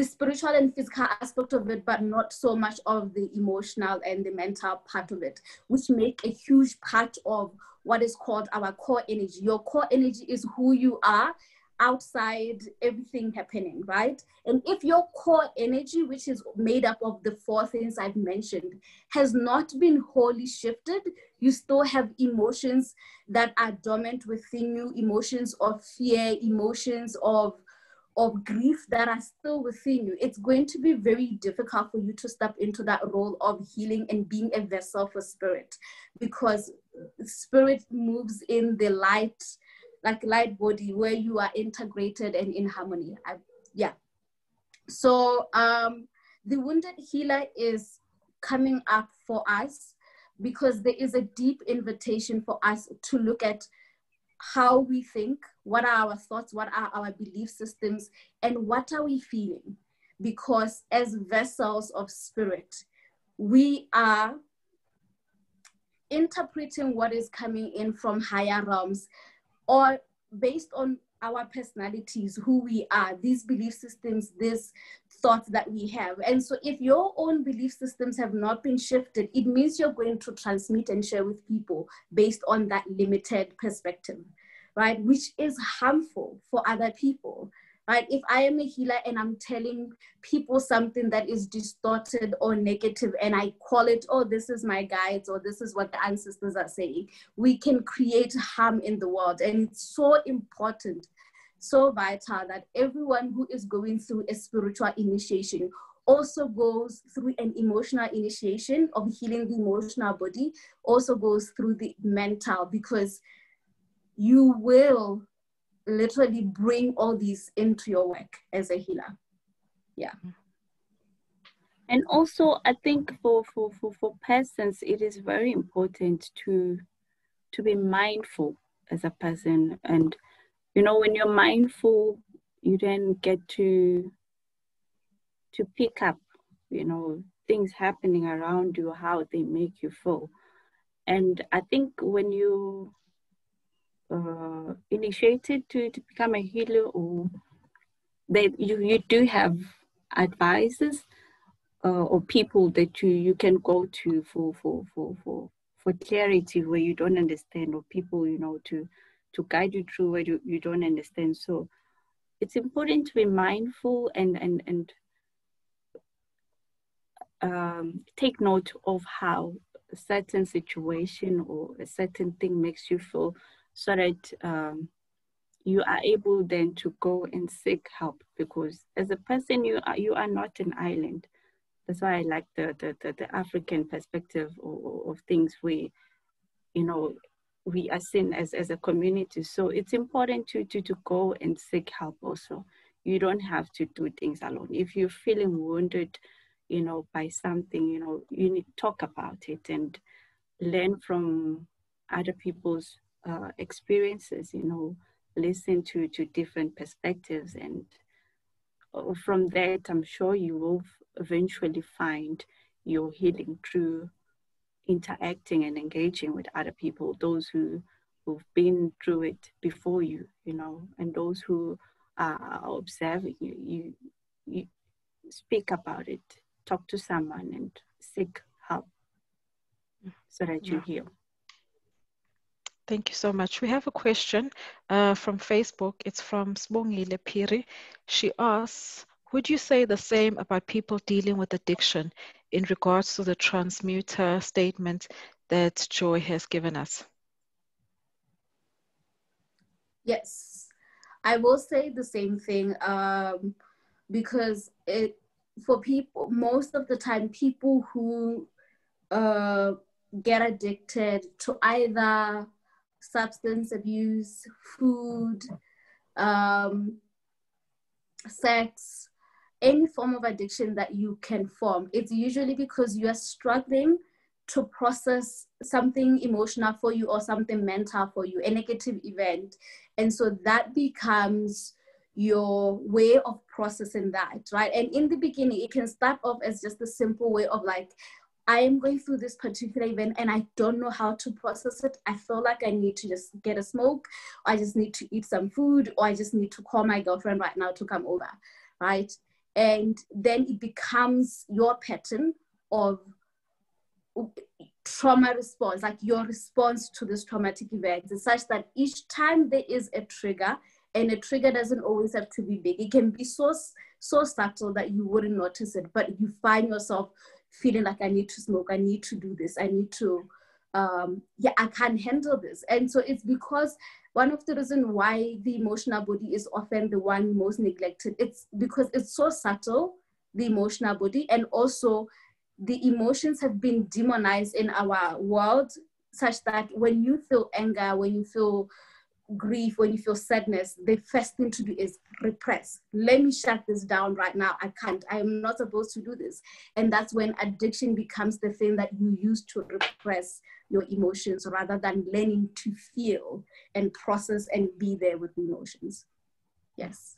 spiritual and physical aspect of it, but not so much of the emotional and the mental part of it, which make a huge part of what is called our core energy. Your core energy is who you are outside everything happening, right? And if your core energy, which is made up of the 4 things I've mentioned, has not been wholly shifted, you still have emotions that are dormant within you, emotions of fear, emotions of grief that are still within you. It's going to be very difficult for you to step into that role of healing and being a vessel for spirit, because spirit moves in the light, like light body, where you are integrated and in harmony. So the wounded healer is coming up for us because there is a deep invitation for us to look at how we think, what are our thoughts, what are our belief systems, and what are we feeling? Because as vessels of spirit, we are interpreting what is coming in from higher realms, or based on our personalities, who we are, these belief systems, these thoughts that we have. And so if your own belief systems have not been shifted, it means you're going to transmit and share with people based on that limited perspective, right? Which is harmful for other people, right? If I am a healer and I'm telling people something that is distorted or negative, and I call it, oh, this is my guides, or this is what the ancestors are saying, we can create harm in the world. And it's so important, so vital, that everyone who is going through a spiritual initiation also goes through an emotional initiation of healing the emotional body, also goes through the mental, because you will literally bring all these into your work as a healer. Yeah. And also, I think for persons, it is very important to be mindful as a person. And, you know, when you're mindful, you then get to pick up, you know, things happening around you, how they make you feel. And I think when you initiated to become a healer, or that you do have advisors or people that you can go to for clarity where you don't understand, or people, you know, to guide you through where you don't understand. So it's important to be mindful and take note of how a certain situation or a certain thing makes you feel, so that you are able then to go and seek help. Because as a person, you are not an island. That's why I like the African perspective of things, where, you know, we are seen as a community. So it's important to go and seek help also. You don't have to do things alone. If you're feeling wounded, you know, by something, you know, you need to talk about it and learn from other people's experiences, you know, listen to different perspectives. And from that, I'm sure you will eventually find your healing through interacting and engaging with other people, those who've been through it before you, you know, and those who are observing you. You speak about it, talk to someone, and seek help so that you heal. Thank you so much. We have a question from Facebook. It's from Sbongile Piri. She asks, would you say the same about people dealing with addiction in regards to the transmuter statement that Joy has given us? Yes, I will say the same thing, because for people, most of the time, people who get addicted to either substance abuse, food, sex, any form of addiction that you can form, it's usually because you are struggling to process something emotional for you or something mental for you, a negative event. And so that becomes your way of processing that, right? And in the beginning, it can start off as just a simple way of like, I am going through this particular event and I don't know how to process it. I feel like I need to just get a smoke, or I just need to eat some food, or I just need to call my girlfriend right now to come over, right? And then it becomes your pattern of trauma response, like your response to this traumatic event. It's such that each time there is a trigger, and a trigger doesn't always have to be big. It can be so subtle that you wouldn't notice it, but you find yourself feeling like, I need to smoke, I need to do this, I need to, I can't handle this. And so it's because one of the reasons why the emotional body is often the one most neglected, it's because it's so subtle, the emotional body, and also the emotions have been demonized in our world such that when you feel anger, when you feel grief, when you feel sadness, the first thing to do is repress. Let me shut this down right now. I can't. I am not supposed to do this. And that's when addiction becomes the thing that you use to repress your emotions rather than learning to feel and process and be there with emotions. Yes.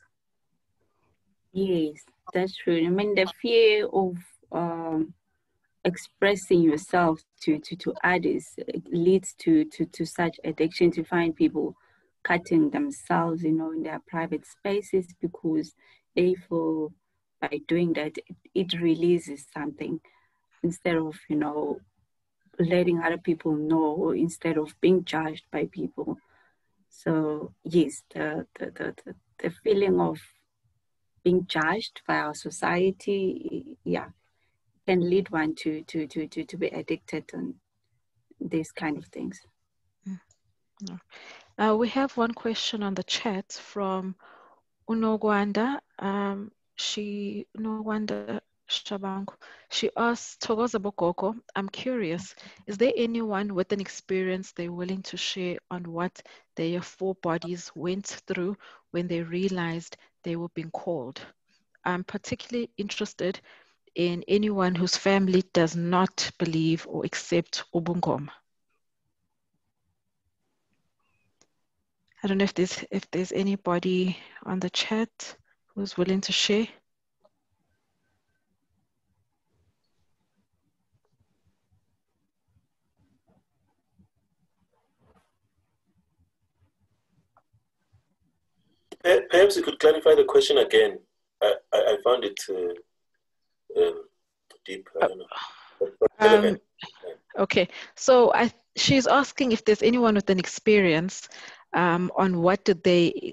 Yes, that's true. I mean, the fear of expressing yourself to others leads to such addiction, to find people cutting themselves, you know, in their private spaces because they feel by doing that it releases something instead of, you know, letting other people know, or instead of being judged by people. So yes, the feeling of being judged by our society, yeah, can lead one to be addicted on these kind of things. We have one question on the chat from Unogwanda. Unogwanda Shabangu. She asks, Thokoza Bokoko, I'm curious, is there anyone with an experience they're willing to share on what their forebodies went through when they realized they were being called? I'm particularly interested in anyone whose family does not believe or accept Ubungoma. I don't know if there's anybody on the chat who's willing to share. Perhaps you could clarify the question again. I found it deep. I don't know. Okay, so she's asking if there's anyone with an experience on what did they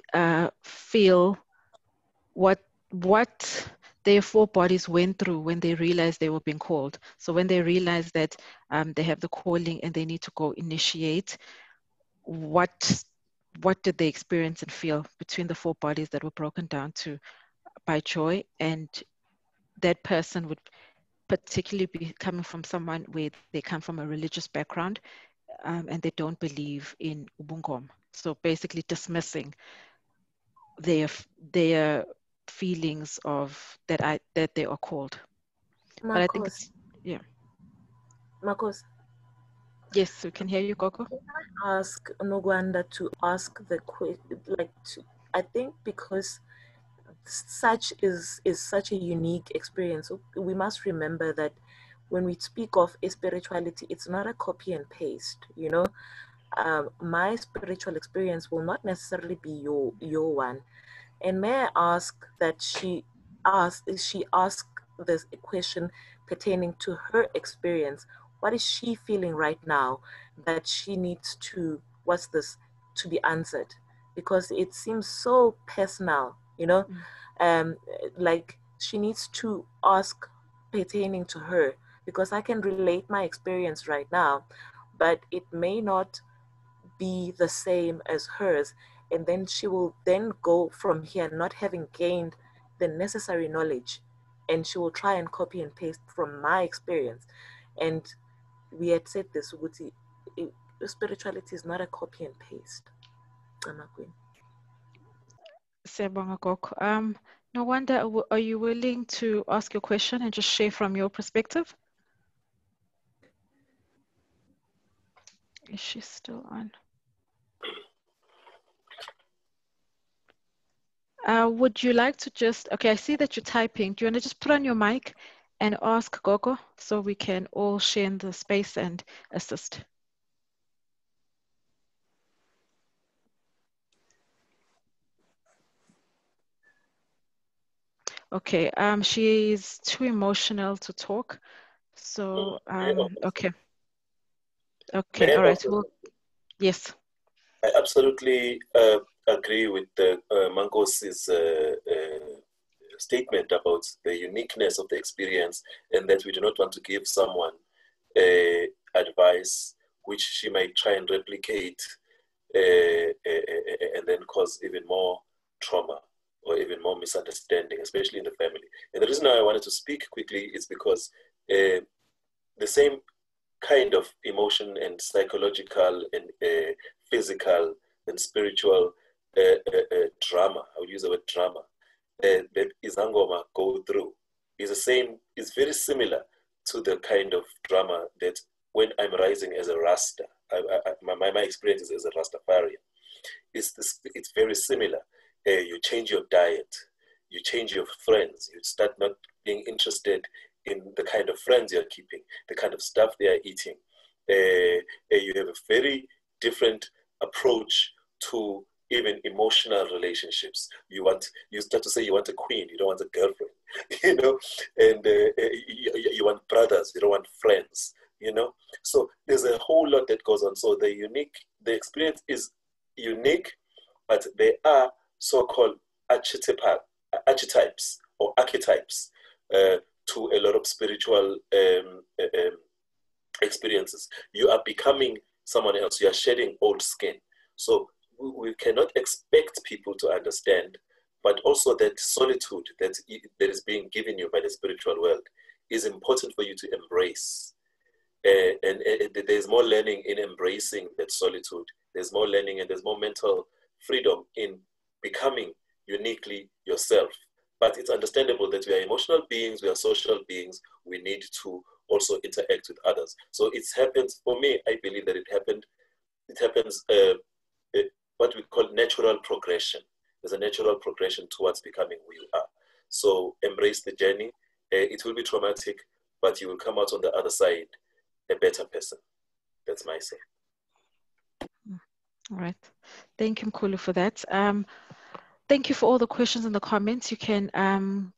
feel, what their forebodies went through when they realized they were being called. So when they realized that they have the calling and they need to go initiate, what did they experience and feel between the forebodies that were broken down to by joy, and that person would particularly be coming from someone where they come from a religious background and they don't believe in Ubungoma. So basically dismissing their feelings of that they are called. Marcos. But I think it's, yeah. Marcos. Yes, we can hear you, Gogo. Can I ask Nogwanda to ask the question, I think because such is such a unique experience. We must remember that when we speak of a spirituality, it's not a copy and paste, you know. My spiritual experience will not necessarily be your one. And may I ask that she asked this question pertaining to her experience. What is she feeling right now that she needs to, to be answered? Because it seems so personal, you know. Like she needs to ask pertaining to her, because I can relate my experience right now, but it may not be the same as hers. And then she will then go from here not having gained the necessary knowledge, and she will try and copy and paste from my experience. And we had said this, spirituality is not a copy and paste. No wonder, are you willing to ask your question and just share from your perspective? Is she still on? Would you like to just, okay, I see that you're typing. Do you want to just put on your mic and ask Gogo so we can all share in the space and assist? Okay, she's too emotional to talk. So, okay. Okay, all right. Well, yes. I absolutely agree with Nkosi's statement about the uniqueness of the experience, and that we do not want to give someone advice which she might try and replicate and then cause even more trauma or even more misunderstanding, especially in the family. And the reason I wanted to speak quickly is because the same kind of emotion and psychological and physical and spiritual drama, I would use the word drama, that Izangoma go through is very similar to the kind of drama that when I'm rising as a Rasta, my experience is as a Rastafarian. It's very similar. You change your diet, you change your friends, you start not being interested in the kind of friends you're keeping, the kind of stuff they are eating. You have a very different approach to even emotional relationships. You start to say you want a queen, you don't want a girlfriend, you know, and you want brothers, you don't want friends, you know. So there's a whole lot that goes on. So the experience is unique, but there are so-called archetypes or archetypes to a lot of spiritual experiences. You are becoming someone else. You are shedding old skin. So we cannot expect people to understand, but also that solitude that is being given you by the spiritual world is important for you to embrace. And there's more learning in embracing that solitude. There's more learning and there's more mental freedom in becoming uniquely yourself. But it's understandable that we are emotional beings, we are social beings, we need to also interact with others. So it happens, for me, I believe that it happens what we call natural progression. There's a natural progression towards becoming who you are. So embrace the journey. It will be traumatic, but you will come out on the other side a better person. That's my say. All right. Thank you, Mkhulu, for that. Thank you for all the questions and the comments. You can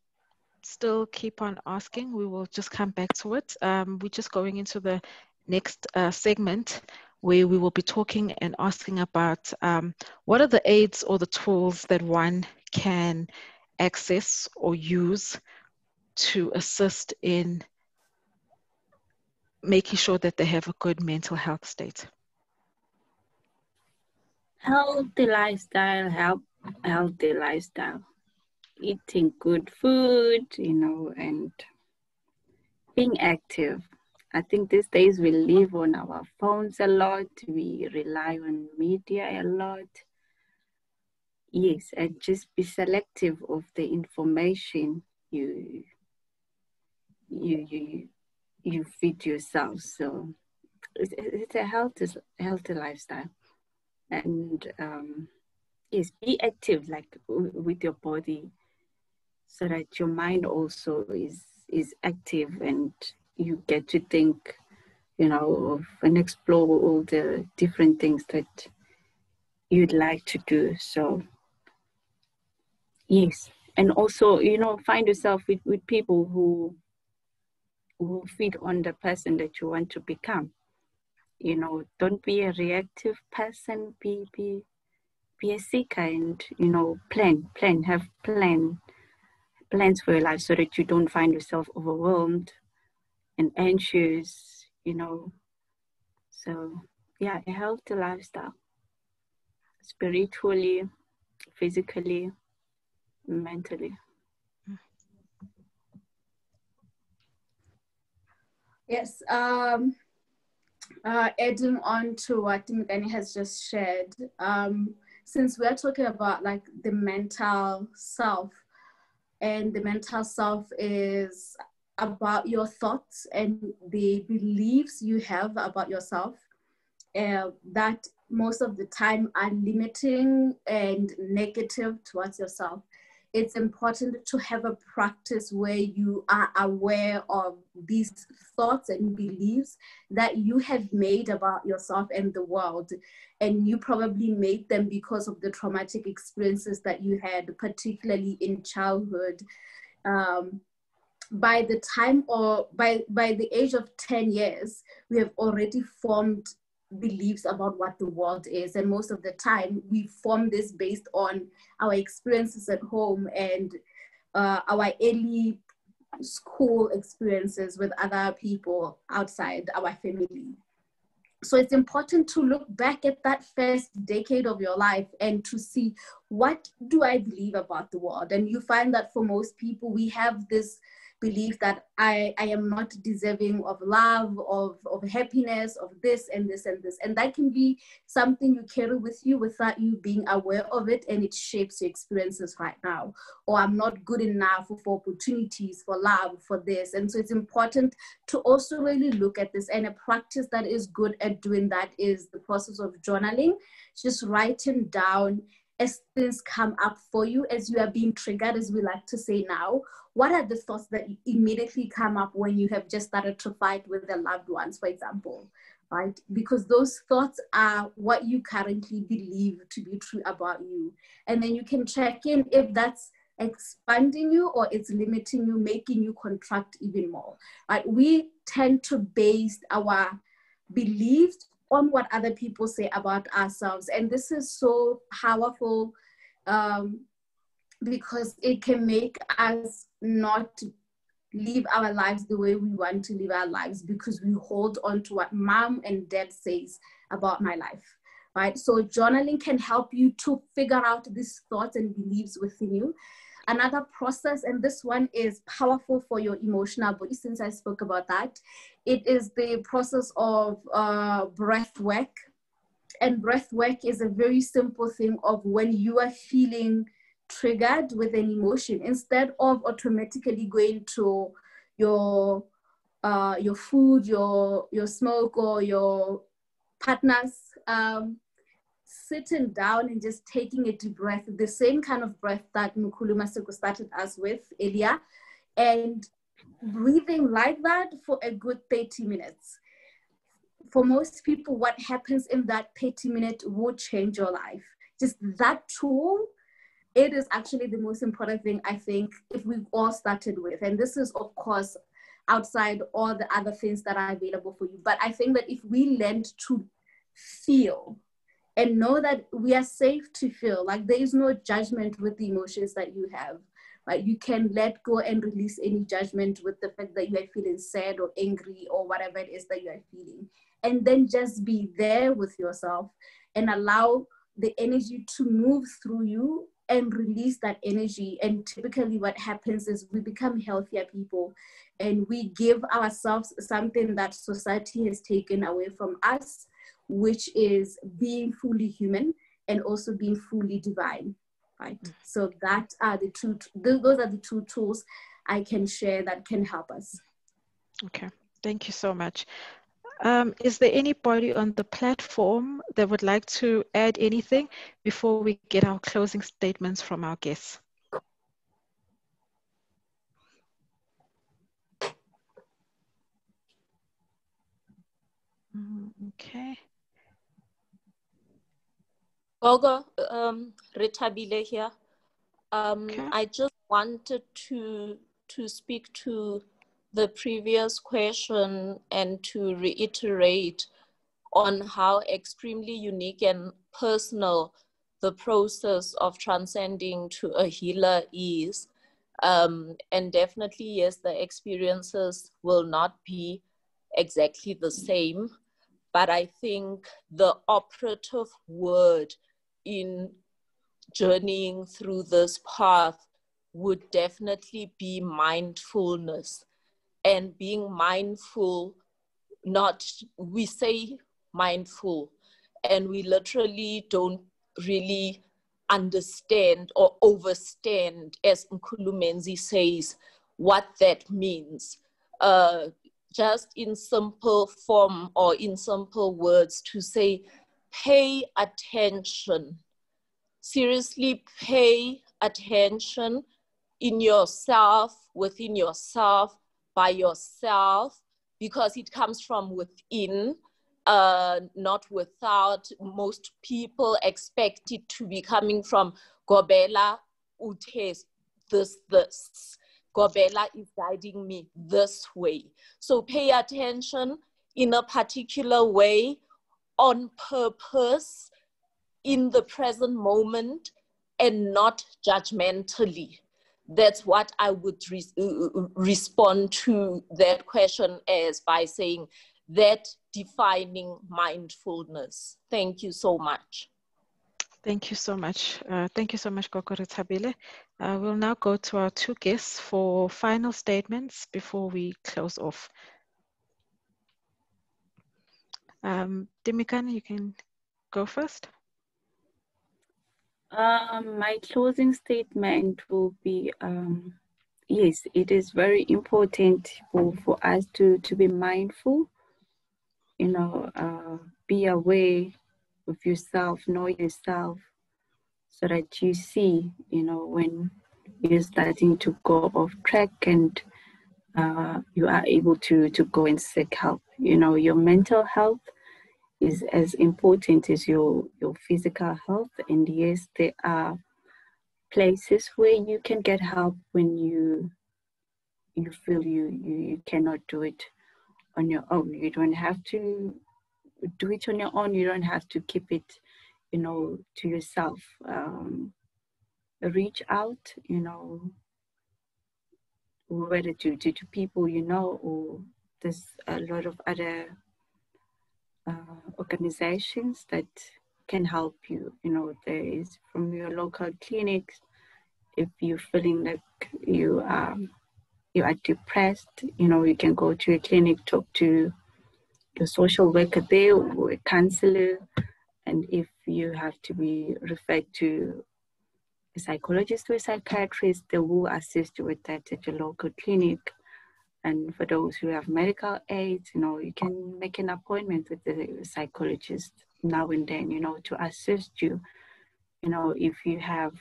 still keep on asking. We will just come back to it. We're just going into the next segment where we will be talking and asking about what are the aids or the tools that one can access or use to assist in making sure that they have a good mental health state. Healthy lifestyle, healthy lifestyle. Eating good food, you know, and being active. I think these days we live on our phones a lot. We rely on media a lot. Yes, and just be selective of the information you feed yourself. So it's a healthy lifestyle. And yes, be active, like with your body, so that your mind also is active and you get to think, you know, and explore all the different things that you'd like to do. So yes, and also, you know, find yourself with people who feed on the person that you want to become. You know, don't be a reactive person, be a seeker, and, you know, have plans for your life so that you don't find yourself overwhelmed and anxious, you know. So yeah, a healthy lifestyle, spiritually, physically, mentally. Yes, adding on to what Mgani has just shared, since we're talking about like the mental self, and the mental self is about your thoughts and the beliefs you have about yourself, that most of the time are limiting and negative towards yourself. It's important to have a practice where you are aware of these thoughts and beliefs that you have made about yourself and the world. And you probably made them because of the traumatic experiences that you had, particularly in childhood. By the time, or by the age of 10 years, we have already formed beliefs about what the world is, and most of the time we form this based on our experiences at home and our early school experiences with other people outside our family. So it's important to look back at that first decade of your life and to see, what do I believe about the world? And you find that for most people, we have this belief that I am not deserving of love, of happiness, of this and this and this. And that can be something you carry with you without you being aware of it, and it shapes your experiences right now. Or I'm not good enough for opportunities, for love, for this. And so it's important to also really look at this. And a practice that is good at doing that is the process of journaling, just writing down as things come up for you, as you are being triggered, as we like to say now. What are the thoughts that immediately come up when you have just started to fight with the loved ones, for example, right? Because those thoughts are what you currently believe to be true about you. And then you can check in if that's expanding you or it's limiting you, making you contract even more, right? We tend to base our beliefs on what other people say about ourselves. And this is so powerful because it can make us not live our lives the way we want to live our lives, because we hold on to what mom and dad says about my life, right? So journaling can help you to figure out these thoughts and beliefs within you. Another process, and this one is powerful for your emotional body, since I spoke about that, it is the process of breath work. And breath work is a very simple thing of when you are feeling triggered with an emotion, instead of automatically going to your food, your smoke, or your partner's, sitting down and just taking a deep breath, the same kind of breath that Maseko started us with earlier, and breathing like that for a good 30 minutes. For most people, what happens in that 30 minutes will change your life. Just that tool, it is actually the most important thing, I think, if we all started with. And this is, of course, outside all the other things that are available for you. But I think that if we learned to feel and know that we are safe to feel, like there is no judgment with the emotions that you have, right? You can let go and release any judgment with the fact that you are feeling sad or angry or whatever it is that you are feeling. And then just be there with yourself and allow the energy to move through you and release that energy. And typically what happens is we become healthier people, and we give ourselves something that society has taken away from us, which is being fully human and also being fully divine, right? So that are the two, those are the two tools I can share that can help us. Okay, thank you so much. Is there anybody on the platform that would like to add anything before we get our closing statements from our guests? Okay. Gogo, Retabile here. Okay. I just wanted to speak to the previous question and to reiterate on how extremely unique and personal the process of transcending to a healer is. And definitely, yes, the experiences will not be exactly the same, but I think the operative word in journeying through this path would definitely be mindfulness. And being mindful, not, we say mindful, and we literally don't really understand or overstand, as Menzi says, what that means. Just in simple form or in simple words, to say, pay attention. Seriously, pay attention in yourself, within yourself, by yourself, because it comes from within, not without. Most people expect it to be coming from Gobela Utes, this. Gobela is guiding me this way. So pay attention in a particular way, on purpose, in the present moment, and not judgmentally. That's what I would respond to that question as, by saying that defining mindfulness. Thank you so much. Thank you so much. Thank you so much, Gogo Retabile. We'll now go to our two guests for final statements before we close off. Dimikana, you can go first. My closing statement will be, yes, it is very important for us to be mindful, you know, be aware of yourself, know yourself, so that you see, you know, when you're starting to go off track and you are able to go and seek help. You know, your mental health is as important as your physical health. And yes, there are places where you can get help when you feel you cannot do it on your own. You don't have to do it on your own. You don't have to keep it, you know, to yourself. Reach out, you know, whether to people you know, or there's a lot of other organizations that can help you. You know, there is from your local clinics. If you're feeling like you are depressed, you know, you can go to a clinic, talk to the social worker there or a counselor. And if you have to be referred to a psychologist or a psychiatrist, they will assist you with that at your local clinic. And for those who have medical aids, you know, you can make an appointment with the psychologist now and then, you know, to assist you. You know, if you have,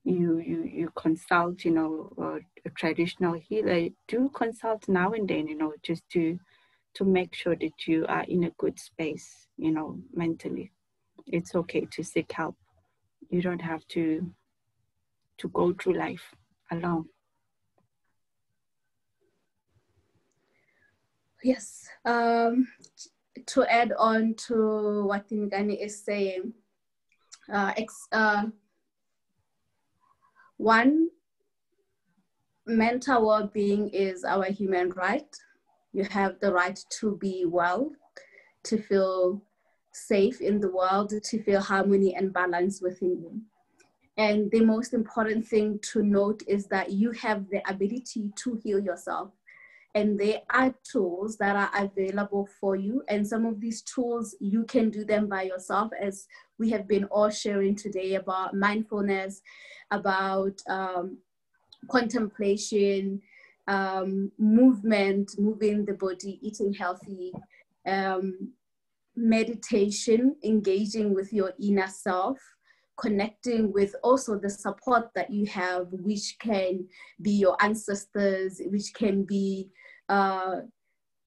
you consult, you know, a traditional healer, do consult now and then, you know, just to make sure that you are in a good space, you know, mentally. It's okay to seek help. You don't have to go through life alone. Yes. To add on to what Timigani is saying, one, mental well-being is our human right. You have the right to be well, to feel safe in the world, to feel harmony and balance within you. And the most important thing to note is that you have the ability to heal yourself. And there are tools that are available for you. And some of these tools, you can do them by yourself, as we have been all sharing today about mindfulness, about contemplation, movement, moving the body, eating healthy, meditation, engaging with your inner self, connecting with also the support that you have, which can be your ancestors, which can be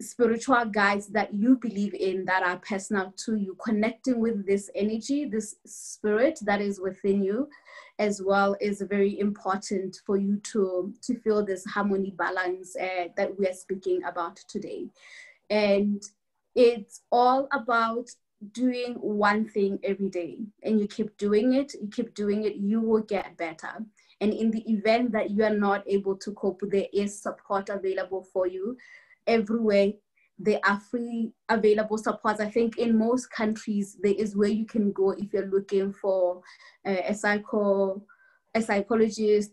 spiritual guides that you believe in that are personal to you, connecting with this energy, this spirit that is within you as well, is very important for you to feel this harmony, balance that we are speaking about today. And it's all about doing one thing every day, and you keep doing it, you will get better. And in the event that you are not able to cope, there is support available for you everywhere. There are free available supports. I think in most countries there is where you can go if you're looking for a psychologist,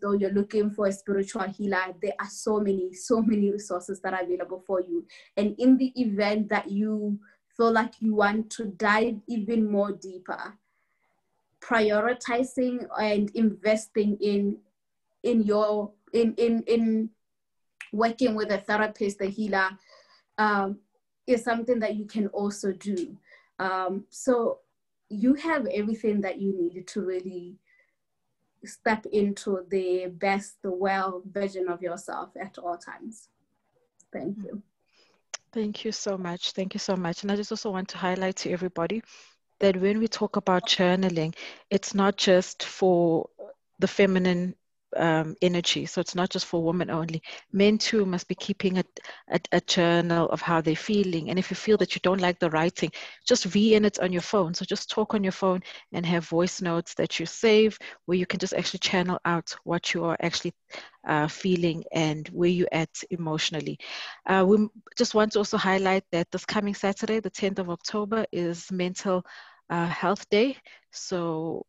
or you're looking for a spiritual healer. There are so many resources that are available for you. And in the event that you feel like you want to dive even more deeper, prioritizing and investing in working with a therapist, a healer, is something that you can also do. So you have everything that you need to really step into the best, well version of yourself at all times. Thank you. Thank you so much. Thank you so much. And I just also want to highlight to everybody that when we talk about journaling, it's not just for the feminine energy. So it's not just for women only. Men too must be keeping a journal of how they're feeling. And if you feel that you don't like the writing, just re-in it on your phone. So just talk on your phone and have voice notes that you save, where you can just actually channel out what you are actually feeling and where you're at emotionally. We just want to also highlight that this coming Saturday, the 10th of October, is Mental Health Day. So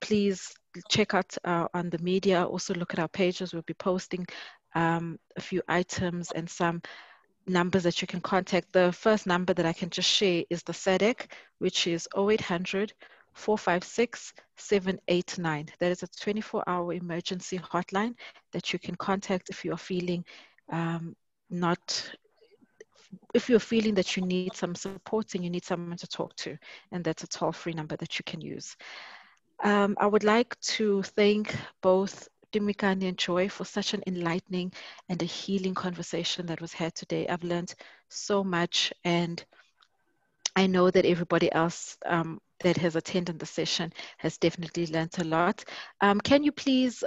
please check out on the media. Also look at our pages. We'll be posting a few items and some numbers that you can contact. The first number that I can just share is the SADC, which is 0800 456 789. That is a 24-hour emergency hotline that you can contact if you are feeling if you're feeling that you need some support and you need someone to talk to, and that's a toll-free number that you can use. I would like to thank both Dimikani and Joy for such an enlightening and a healing conversation that was had today. I've learned so much, and I know that everybody else that has attended the session has definitely learned a lot. Can you please,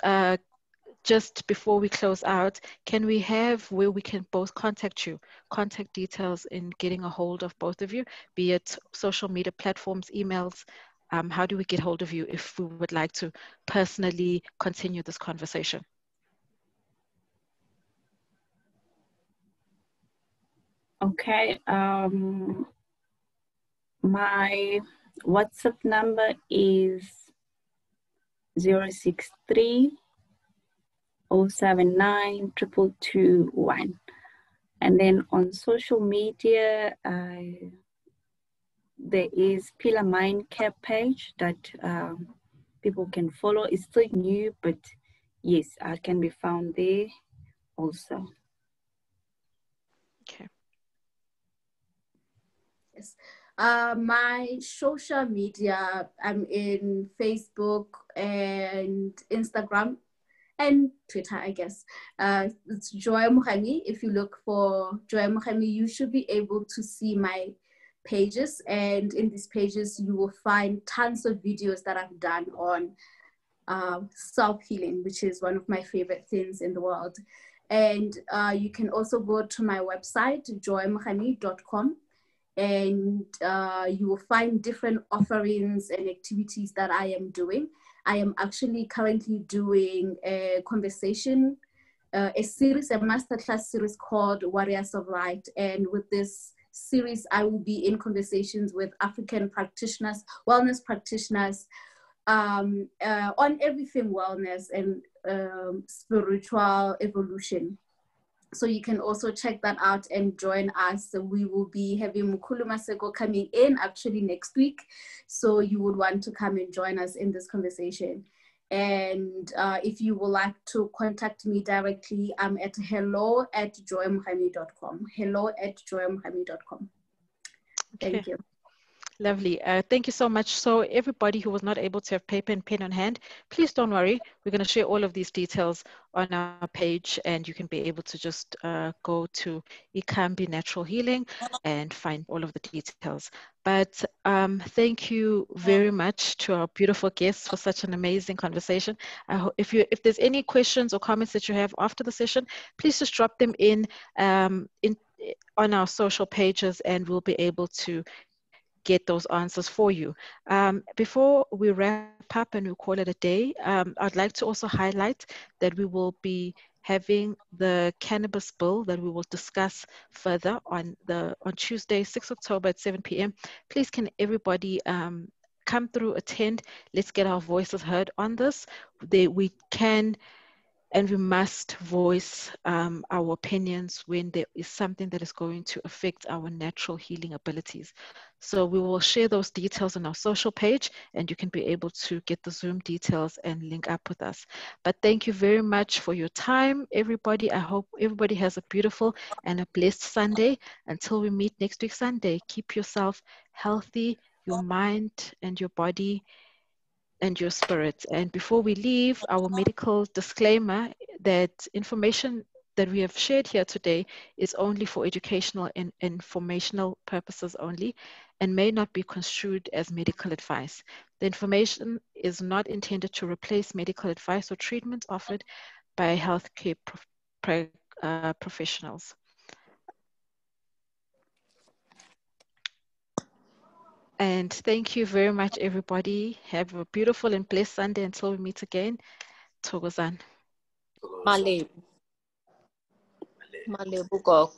just before we close out, can we have where we can both contact you, contact details in getting a hold of both of you, be it social media platforms, emails? How do we get hold of you if we would like to personally continue this conversation? Okay. My WhatsApp number is 063 079 2221. And then on social media, there is Pillar Mind Care page that people can follow. It's still new, but yes, I can be found there also. Okay. Yes. My social media, I'm in Facebook and Instagram and Twitter, I guess. It's Joy Mohami. If you look for Joy Mohami, you should be able to see my pages, and in these pages you will find tons of videos that I've done on self-healing, which is one of my favorite things in the world. And you can also go to my website, joymohami.com, and you will find different offerings and activities that I am doing. I am actually currently doing a conversation, a series, a masterclass series called Warriors of Light. And with this series, I will be in conversations with African practitioners, wellness practitioners, on everything wellness and spiritual evolution. So you can also check that out and join us. So we will be having Mkhulu Maseko coming in actually next week. So you would want to come and join us in this conversation. And if you would like to contact me directly, I'm at hello@joymohami.com. hello@joymohami.com. Thank you. Lovely. Thank you so much. So everybody who was not able to have paper and pen on hand, please don't worry. We're going to share all of these details on our page, and you can be able to just go to Ikhambi Natural Healing and find all of the details. But thank you very much to our beautiful guests for such an amazing conversation. I hope if there's any questions or comments that you have after the session, please just drop them in on our social pages, and we'll be able to get those answers for you. Before we wrap up and we call it a day, I'd like to also highlight that we will be having the cannabis bill that we will discuss further on Tuesday, 6 October at 7 p.m. Please can everybody come through, attend. Let's get our voices heard on this. We can and we must voice our opinions when there is something that is going to affect our natural healing abilities. So we will share those details on our social page, and you can be able to get the Zoom details and link up with us. But thank you very much for your time, everybody. I hope everybody has a beautiful and a blessed Sunday. Until we meet next week Sunday, keep yourself healthy, your mind and your body and your spirit. And before we leave, our medical disclaimer that information that we have shared here today is only for educational and informational purposes only, and may not be construed as medical advice. The information is not intended to replace medical advice or treatment offered by healthcare professionals. And thank you very much, everybody. Have a beautiful and blessed Sunday until we meet again. Thokozani. Malebu. Malebu Gok.